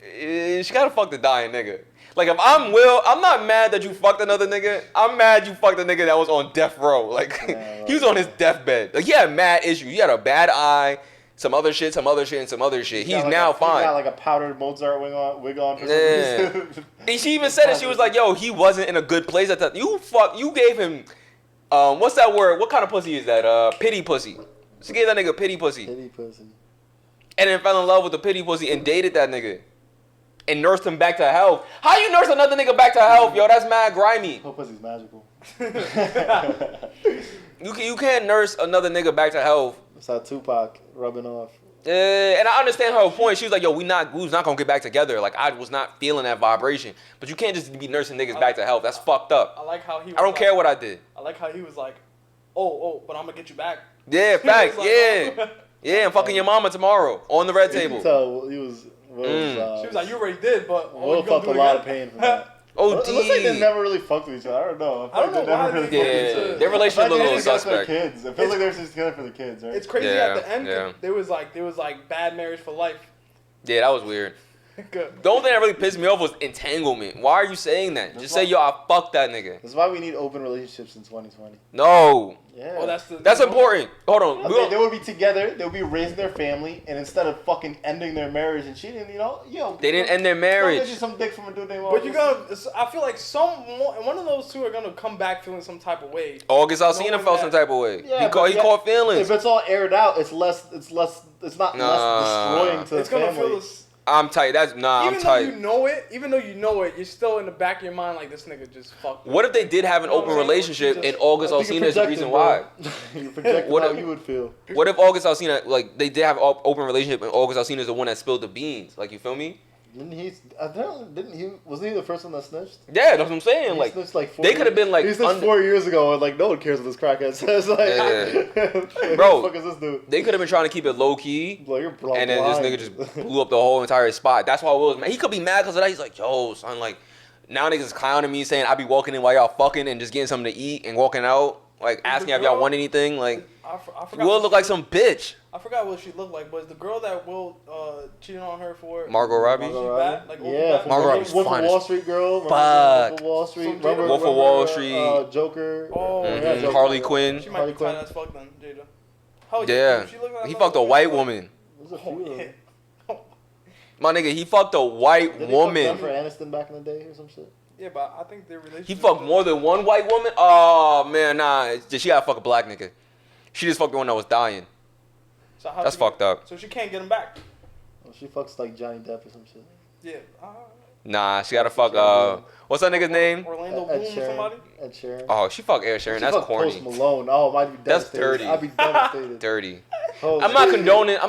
she gotta fuck the dying nigga. Like, if I'm Will, I'm not mad that you fucked another nigga. I'm mad you fucked a nigga that was on death row. Like, Yeah, he was on his deathbed. Like, he had mad issues. He had a bad eye, some other shit, and some other shit. He's now fine. He got like a powdered Mozart wig on for some Yeah. reason. And she even said it. She was like, yo, he wasn't in a good place at the you gave him what's that word? What kind of pussy is that? Pity pussy. She gave that nigga pity pussy. Pity pussy. And then fell in love with the pity pussy and dated that nigga. And nursed him back to health. How you nurse another nigga back to health, yo? That's mad grimy. Her pussy's magical. You can't nurse another nigga back to health. It's how Tupac rubbing off. And I understand her point. She was like, yo, we was not gonna get back together. Like, I was not feeling that vibration. But you can't just be nursing niggas back to health. That's fucked up. I like how he. I don't care what I did. I like how he was like, oh, but I'm gonna get you back. Yeah, facts. Like, yeah. oh. Yeah, I'm fucking your mama tomorrow on the red You table. can tell he was. She was like, you already did, but Will felt a lot of pain from that. Oh, It looks like they never really fucked with each other. I don't know. I don't know why they fucked Yeah, with each other. their relationship look a little It's for suspect. kids. It feels like they're just together for the kids, right? It's crazy Yeah, at the end. yeah. There was like bad marriage for life. Yeah, that was weird. Good. The only thing that really pissed me off was entanglement. Why are you saying that? Just say, yo, I fucked that nigga. That's why we need open relationships in 2020. No. Yeah. Well, That's important. Hold on. They would be together. They would be raising their family, and instead of fucking ending their marriage and cheating, They didn't end their Go marriage. get you some dick from a dude named But you're August. gonna. I feel like one of those two are gonna come back feeling some type of way. August Alsina Knowing felt some that- type of way. Yeah, He caught feelings. If it's all aired out, it's not less destroying to It's the gonna family. feel this. I'm tight. I'm Even tight. though you know it, you're still in the back of your mind like this nigga just fucked. What if they did have an You know open what I'm saying? relationship Just- and August I think Alsina you're is the projecting, reason bro. why? You're projecting What how if- you would feel. What if August Alsina, like, they did have an open relationship and August Alsina is the one that spilled the beans? Like, you feel me? Wasn't he the first one that snitched? Yeah, that's what I'm saying. He Like, snitched like 4 they could have been like, he snitched 4 years ago, and like no one cares what this crackhead says. Like, Yeah. like, Bro, who the fuck is this dude? they could have been trying to keep it low key. Like, you're blind. And then this nigga just blew up the whole entire spot. That's why Will was mad. He could be mad because of that. He's like, yo, son, like, now niggas clowning me saying I be walking in while y'all fucking and just getting something to eat and walking out. Like, asking if y'all want anything. Like, I forgot Will look like some bitch. I forgot what she looked like, but the girl that Will cheated on her for Margot Robbie? She's bad? Like, Yeah, bad? Margot Robbie's Wolf fine of as Wall Street girl. fuck. Wolf of Wall Street. From Jada? Wolf of Wall Street. Joker. Oh, Yeah, Joker. Harley Quinn. She might Harley be tight Quinn. as fuck then, Jada. How Yeah. she look like He that fucked a motherfucker? white woman. There's a Oh, few of yeah. them. My nigga, he fucked a white Did woman. he fuck Jennifer Aniston back in the day or some shit? Yeah, but I think their relationship. He fucked more than one white woman? Oh, man, nah. She gotta fuck a black nigga. She just fucked the one that was dying. So how That's she- fucked up. So she can't get him back. Oh, she fucks like Johnny Depp or some shit. Yeah. Nah, she gotta fuck, what's that nigga's name? Orlando Ed Bloom or Sheeran. somebody. Ed Sheeran. Oh, she fucked Ed Sheeran. She That's fucked corny. Post Malone. Oh, I'd be That's devastated. dirty. I'd be devastated. Dirty. Post- I'm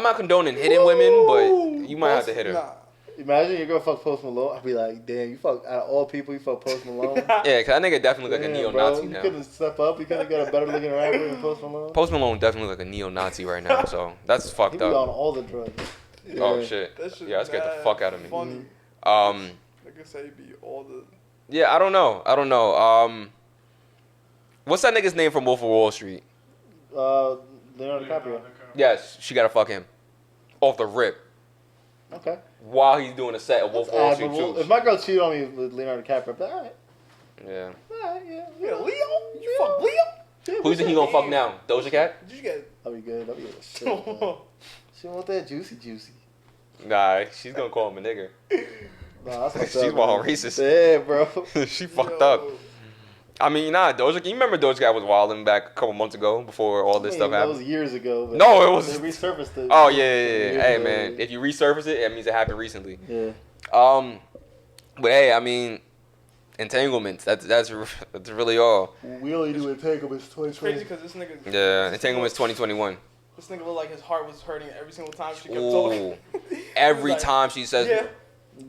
not condoning hitting women, but you might have to hit her. Nah. Imagine your girl fuck Post Malone. I'd be like, damn, you fuck out of all people, you fuck Post Malone. Yeah, cause that nigga definitely look like a Damn, neo-Nazi bro. now. You couldn't step up. You couldn't get a better looking rapper than Post Malone. Post Malone definitely look like a neo-Nazi right now, so that's He fucked be on up. all the drugs. Oh Yeah. shit. That shit Yeah, that scared the mad fuck out of me. Funny. Um, Like I said, he be all the. yeah, I don't know. What's that nigga's name from Wolf of Wall Street? Leonardo DiCaprio. Yes, she gotta fuck him. Off the rip. Okay. While he's doing a set of Wolf of Wall Street Admirable. too. If my girl cheated on me with Leonardo DiCaprio, I'd be like, all right. Yeah. All right, yeah. Yeah, Leo. You fuck Leo. Who you think he gonna fuck now? Doja Cat? Did you get? That'd be good. That'd be good. Shit, man. She want that juicy. Nah, she's gonna call him a nigger. Nah, that's what's She's up, wild man. racist. Yeah, bro. She fucked up. I mean, nah, Doja. You remember Doja Cat was wilding back a couple months ago before all this stuff That happened. was years ago. But No, it was- They resurfaced it. Oh yeah. Years Hey ago. man, if you resurface it, it means it happened recently. Yeah. But hey, I mean, entanglements. That's really all. We only do entanglements It's crazy 2020. because this nigga. Yeah, entanglements 2021. This nigga looked like his heart was hurting every single time she kept Ooh. talking. Every Like, time she says, Yeah.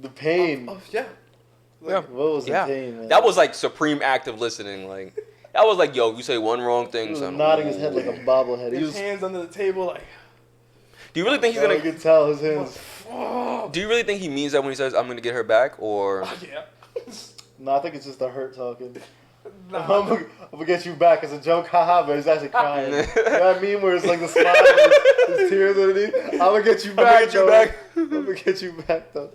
The pain. Yeah. Yeah. What was the Yeah. pain, man? that was like supreme active listening. Like that was like, yo, you say one wrong He thing, was son. nodding his head like a bobblehead. He His was. hands under the table, like. Do you really think he's You gonna? could tell his hands. Do you really think he means that when he says, "I'm gonna get her back," or? Yeah. No, I think it's just the hurt talking. Nah. I'm gonna get you back as a joke, haha, but he's actually crying. You know that meme where it's like the smile and his tears underneath? I'm gonna get you back, get you though. back. I'm gonna get you back, though.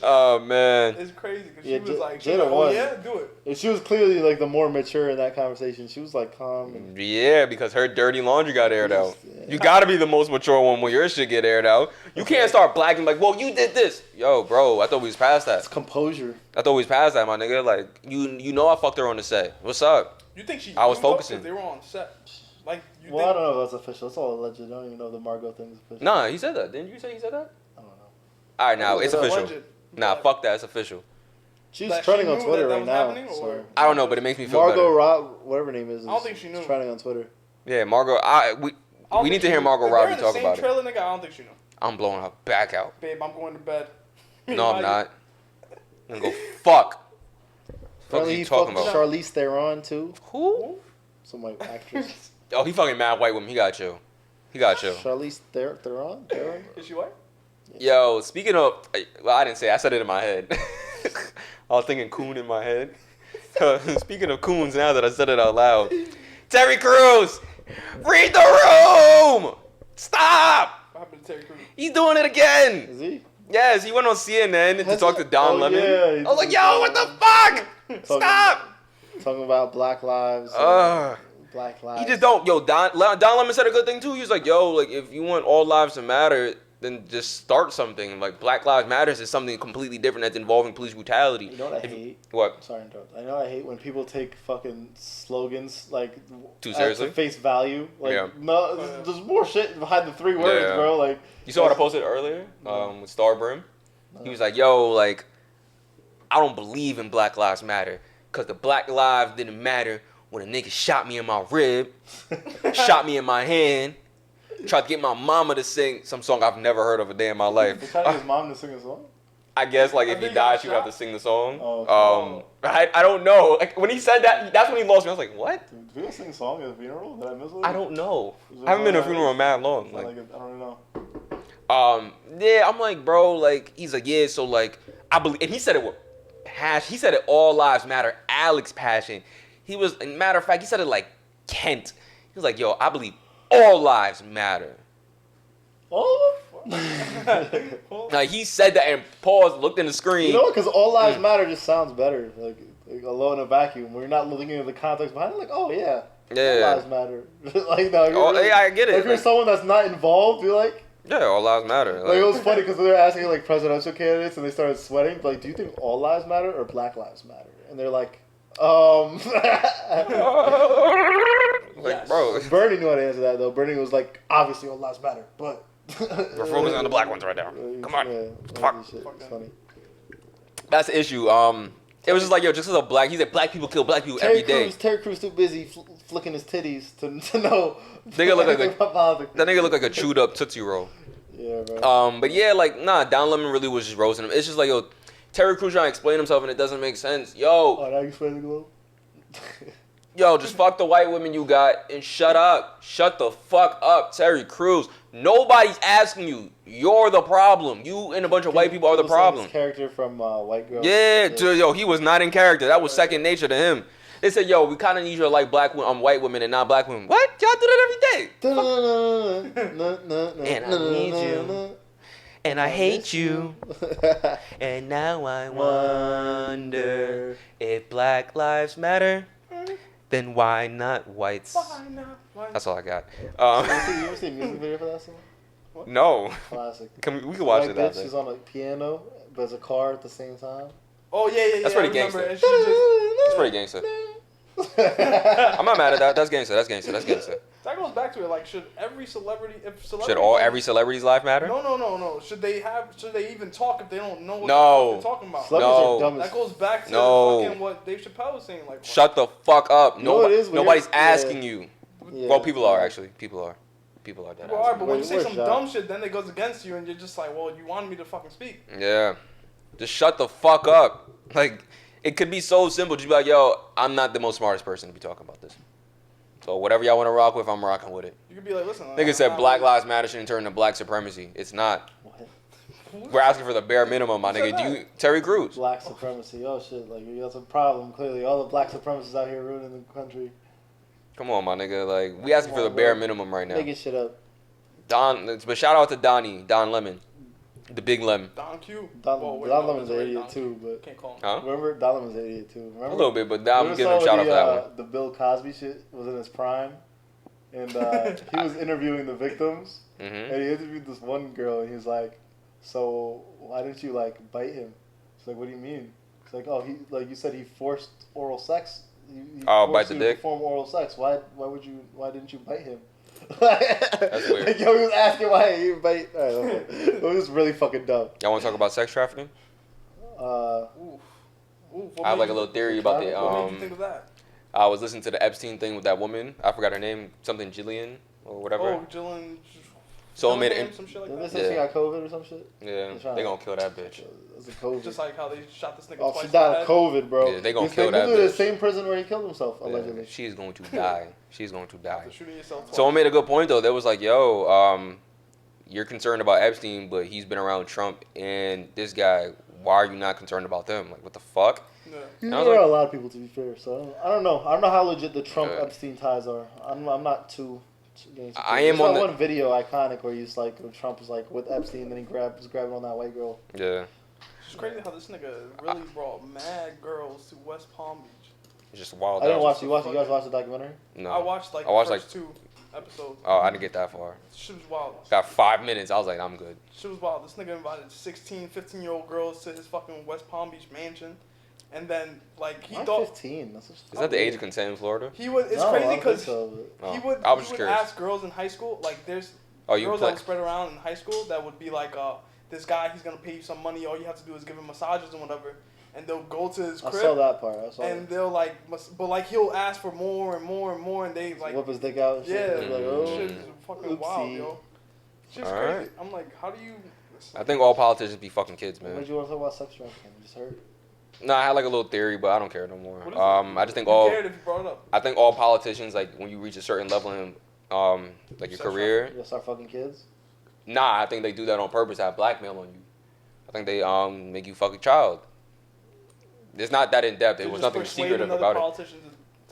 Oh man. It's crazy because Yeah, she was like, Jada oh was. yeah, do it. And she was clearly like the more mature in that conversation. She was like calm. And, Yeah, because her dirty laundry got aired out. Yeah. You gotta be the most mature one when your shit get aired out. You can't start blacking like, well, you did this. Yo, bro, I thought we was past that. it's composure. I thought we was past that, my nigga. Like, you know I fucked her on the set. What's up? You think she? I was knew though? focusing. 'Cause they were on set. Like you Well, I think? don't know if that's official. It's all alleged. I don't even know if the Margot thing's official. Nah, he said that. Didn't you say he said that? I don't know. All right, now it's It's official. alleged. Nah, But- fuck that. It's official. She's That trending she on knew Twitter that that right was now. happening, So. or- I don't know, but it makes me feel Margot better. Rob, whatever her name is, I don't think she knew. trending on Twitter. Yeah, Margot. I don't We think need to she hear knew. Margot If they're Robbie in the talk same about it. trailer, nigga, I don't think she knew. I'm blowing her back out. Babe, I'm going to bed. No, I'm not. I'm gonna go fuck. Fuck Apparently you he talking fucked about? Charlize Theron too. Who? Some white actress. Oh, he fucking mad white woman. He got you. He got you. Charlize Theron? Is she white? Yo, speaking of, well, I didn't say. I said it in my head. I was thinking coon in my head. Speaking of coons, now that I said it out loud, Terry Crews, read the room. Stop. What happened to Terry Crews? He's doing it again. Is he? Yes, he went on CNN to Has talk he? to Don Oh, Lemon. yeah, he I was like, did. yo, what the fuck? Stop. Talking about Black Lives. Black Lives. He just don't. Yo, Don Lemon said a good thing too. He was like, yo, like if you want all lives to matter, then just start something. Like Black Lives Matters is something completely different that's involving police brutality. You know what I hate? What? Sorry to interrupt. I know I hate when people take fucking slogans like Too seriously? at face value. Like Yeah. no, there's more shit behind the 3 words, Yeah. bro. Like You saw what I posted earlier with Star Brim? No. He was like, yo, like, I don't believe in Black Lives Matter because the Black Lives didn't matter when a nigga shot me in my rib, shot me in my hand, tried to get my mama to sing some song I've never heard of a day in my They life. tried to get his mom to sing a song. I guess, like, I if he think died, got she would have shot. to sing the song. Oh, I don't know. Like, when he said that, that's when he lost me. I was like, what? Did people sing a song at a funeral? Did I miss it? I don't know. Is it I haven't been to a not- funeral in mad long. it's not Like, I don't know. Yeah, I'm like, bro, like, he's like, yeah, so, like, I believe, and he said it with passion. He said it all lives matter. Alex passion. He was, matter of fact, he said it like Kent. He was like, yo, I believe all lives matter. Oh. Like, he said that and paused, looked in the screen. You know what? Because all lives matter just sounds better. Like alone in a vacuum. We're not looking at the context behind it. Like, oh yeah, Yeah. all lives matter. Like, no, Oh, yeah, I get it. If you're Like- someone that's not involved, you're like. Yeah, all lives matter. Like it was funny because they were asking like presidential candidates and they started sweating. Like, do you think all lives matter or Black lives matter? And they're like, Like, bro, Bernie knew how to answer that though. Bernie was like, obviously all lives matter, but we're focusing on the black ones right now. Come on. Yeah, Fuck. shit. It's funny. That's the issue. It was just like, yo, just as a black, he said black people kill black people every day. Terry Crews too busy flicking his titties to know. Nigga look like anything about politics. That nigga looked like a chewed up Tootsie Roll. Yeah, bro. But yeah, like, nah, Don Lemon really was just roasting him. It's just like, yo, Terry Crews trying to explain himself and it doesn't make sense. Oh, Yo, now you explain the globe? yo, just fuck the white women you got and shut up. Shut the fuck up, Terry Crews. Nobody's asking you. You're the problem. You and a bunch of white people are the People saying problem. his character from White Girl. Yeah, yo, he was not in character. That was second nature to him. They said, yo, we kind of need you to like white women and not black women. What? Y'all do that every day. And I need you. And I hate you. And now I wonder if Black Lives Matter, then why not whites? That's all I got. You ever see a music video for that song? No. Classic. We can watch White it bitch, after. she's on a piano, but it's a car at the same time. Oh yeah. That's pretty I remember. gangster. And she just, It's pretty gangster. I'm not mad at that. That's gangster. that goes back to it. Like, should every celebrity, Should every celebrity's life matter? No. Should they even talk if they don't know what No. they're talking about? Celebrities No. are dumb as That goes back to No. fucking what Dave Chappelle was saying. Like, Shut the fuck up. You know what it is? When Nobody's you're- asking yeah. you. Yeah. Well, people are actually. People are dead. People are, asking. but when you say We're some shocked. dumb shit, then it goes against you, and you're just like, well, you wanted me to fucking speak. Yeah. Just shut the fuck up. Like, it could be so simple. Just be like, yo, I'm not the most smartest person to be talking about this. So whatever y'all want to rock with, I'm rocking with it. You could be like, listen. Nigga said Black Lives Matter shouldn't turn to black supremacy. It's not. What? We're asking for the bare minimum, my Who said nigga. Do that? you, Terry Crews. Black supremacy. Oh shit! Like that's a problem. Clearly, all the black supremacists out here ruining the country, Come on, my nigga. Like, we asking for the bare minimum right now. making shit up. But shout out to Don Lemon. The big lemon. Don Q. Don Wait, Lemon's no, it's an already idiot Don too, Q. but Can't call him. Huh? remember Don Lemon's an idiot too. Remember? A little bit, but I'm Remember giving him a some shout of out for that one. The Bill Cosby shit was in his prime, and he was interviewing the victims, Mm-hmm. and he interviewed this one girl, and he's like, "So why didn't you like bite him?" She's like, "What do you mean?" It's like, "Oh, he like you said he forced oral sex. He Oh, forced bite the you dick? to perform oral sex. Why didn't you bite him?" That's weird. Like, yo, he was asking why he didn't bite. It was really fucking dumb. Y'all want to talk about sex trafficking? Uh, Oof. What I have made like a you- little theory about the What made you think of that? I was listening to the Epstein thing with that woman. I forgot her name, something Jillian or whatever. Oh, Jillian. So it made Gillingham, it. some shit like didn't that. they say she Yeah. got COVID or some shit? Yeah, they gonna kill that bitch. It's a COVID. Just like how they shot this nigga Oh, twice. she in died the of head. COVID, bro. Yeah, they gonna They kill that moved to the bitch. same prison where he killed himself, Yeah, allegedly. she's going to die. She's going to die. After shooting yourself twice. Someone made a good point though. They was like, "Yo, you're concerned about Epstein, but he's been around Trump and this guy. Why are you not concerned about them? Like, what the fuck?" Yeah. There I was are like- a lot of people, to be fair. So I don't know. I don't know how legit the Trump Yeah. Epstein ties are. I'm not too. I am There's on that the- one video iconic where he's like Trump was like with Epstein, and then he was grabbing on that white girl. Yeah, It's crazy how this nigga really brought mad girls to West Palm Beach. it's just wild. I didn't out. watch. You guys watch the documentary? No, I watched like I watched the first two. episode. Oh, I didn't get that far. Shit was wild. Got 5 minutes. I was like, I'm good. Shit was wild. This nigga invited 16, 15-year-old girls to his fucking West Palm Beach mansion. And then, like, he I'm thought... 15. That's Is that the age of consent in Florida? He would... It's No, I crazy don't because think so, he would curious. ask girls in high school, like, there's Oh, you girls play. that would spread around in high school that would be like, this guy, he's going to pay you some money. All you have to do is give him massages and whatever. And they'll go to his crib. I saw that part. And they'll, like... But, like, he'll ask for more and more and more. And they, like... Whip his dick out and shit. Yeah. Like, oh, Shit is fucking wild, oopsie. yo. Shit's All crazy. right. I'm like, how do you... I think all politicians be fucking kids, What man. did you want to talk about sex trafficking? You just heard? No, I had like a little theory, but I don't care no more. What is it? I just think You all cared if you brought it up. I think all politicians, like when you reach a certain level in like your Sex career, You gonna start fucking kids? nah, I think they do that on purpose to have blackmail on you. I think they make you fuck a child. It's not that in depth. There To was just nothing persuade secretive another about it. politician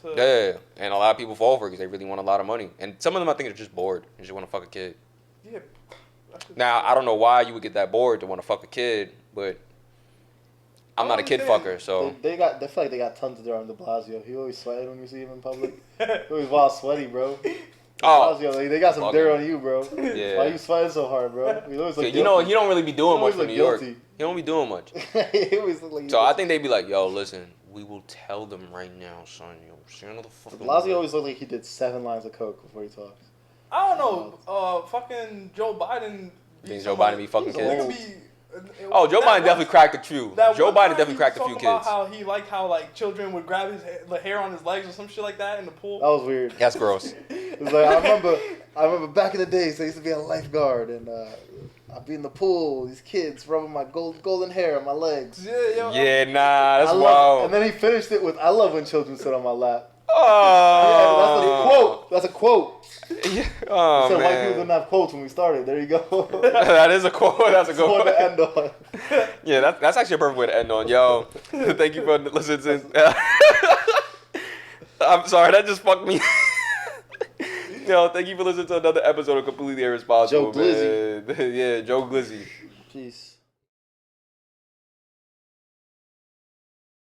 to Yeah, and a lot of people fall for it because they really want a lot of money. And some of them, I think, are just bored and just want to fuck a kid. Yeah. Now, I don't know why you would get that bored to want to fuck a kid, but I'm not a kid fucker, so. They feel like they got tons to do on De Blasio. He always sweated when you see him in public. He always wild sweaty, bro. Oh, Blasio, like, they got some dirt on you, bro. Yeah. Why you sweating so hard, bro? He always look you know, he don't really be doing He much always for look New York. guilty. He don't be doing much. He always look like. So I think they'd be like, yo, listen, we will tell them right now, son. Yo, stand on the De fucking Blasio always looked like he did 7 lines of coke before he talks. I don't know. Fucking Joe Biden. Think Joe Biden be fucking He's kids? old. Oh, Joe Biden definitely cracked a few. Joe Biden definitely cracked a few About kids. how he liked how like children would grab the hair on his legs or some shit like that in the pool. That was weird. That's gross. It was like I remember back in the days I used to be a lifeguard and I'd be in the pool. These kids rubbing my golden hair on my legs. Yeah, yo. Yeah, nah, that's I love, wild. and then he finished it with, "I love when children sit on my lap." Oh, Yeah, that's a quote. Yeah. Oh, So white people man. didn't have quotes when we started. There you go. That is a quote. That's a That's one good to end on. Yeah, that's actually a perfect way to end on. Yo, thank you for listening. I'm sorry, that just fucked me. Yo, thank you for listening to another episode of Completely Irresponsible, Joe Glizzy. man. Yeah, Joe Glizzy. Peace.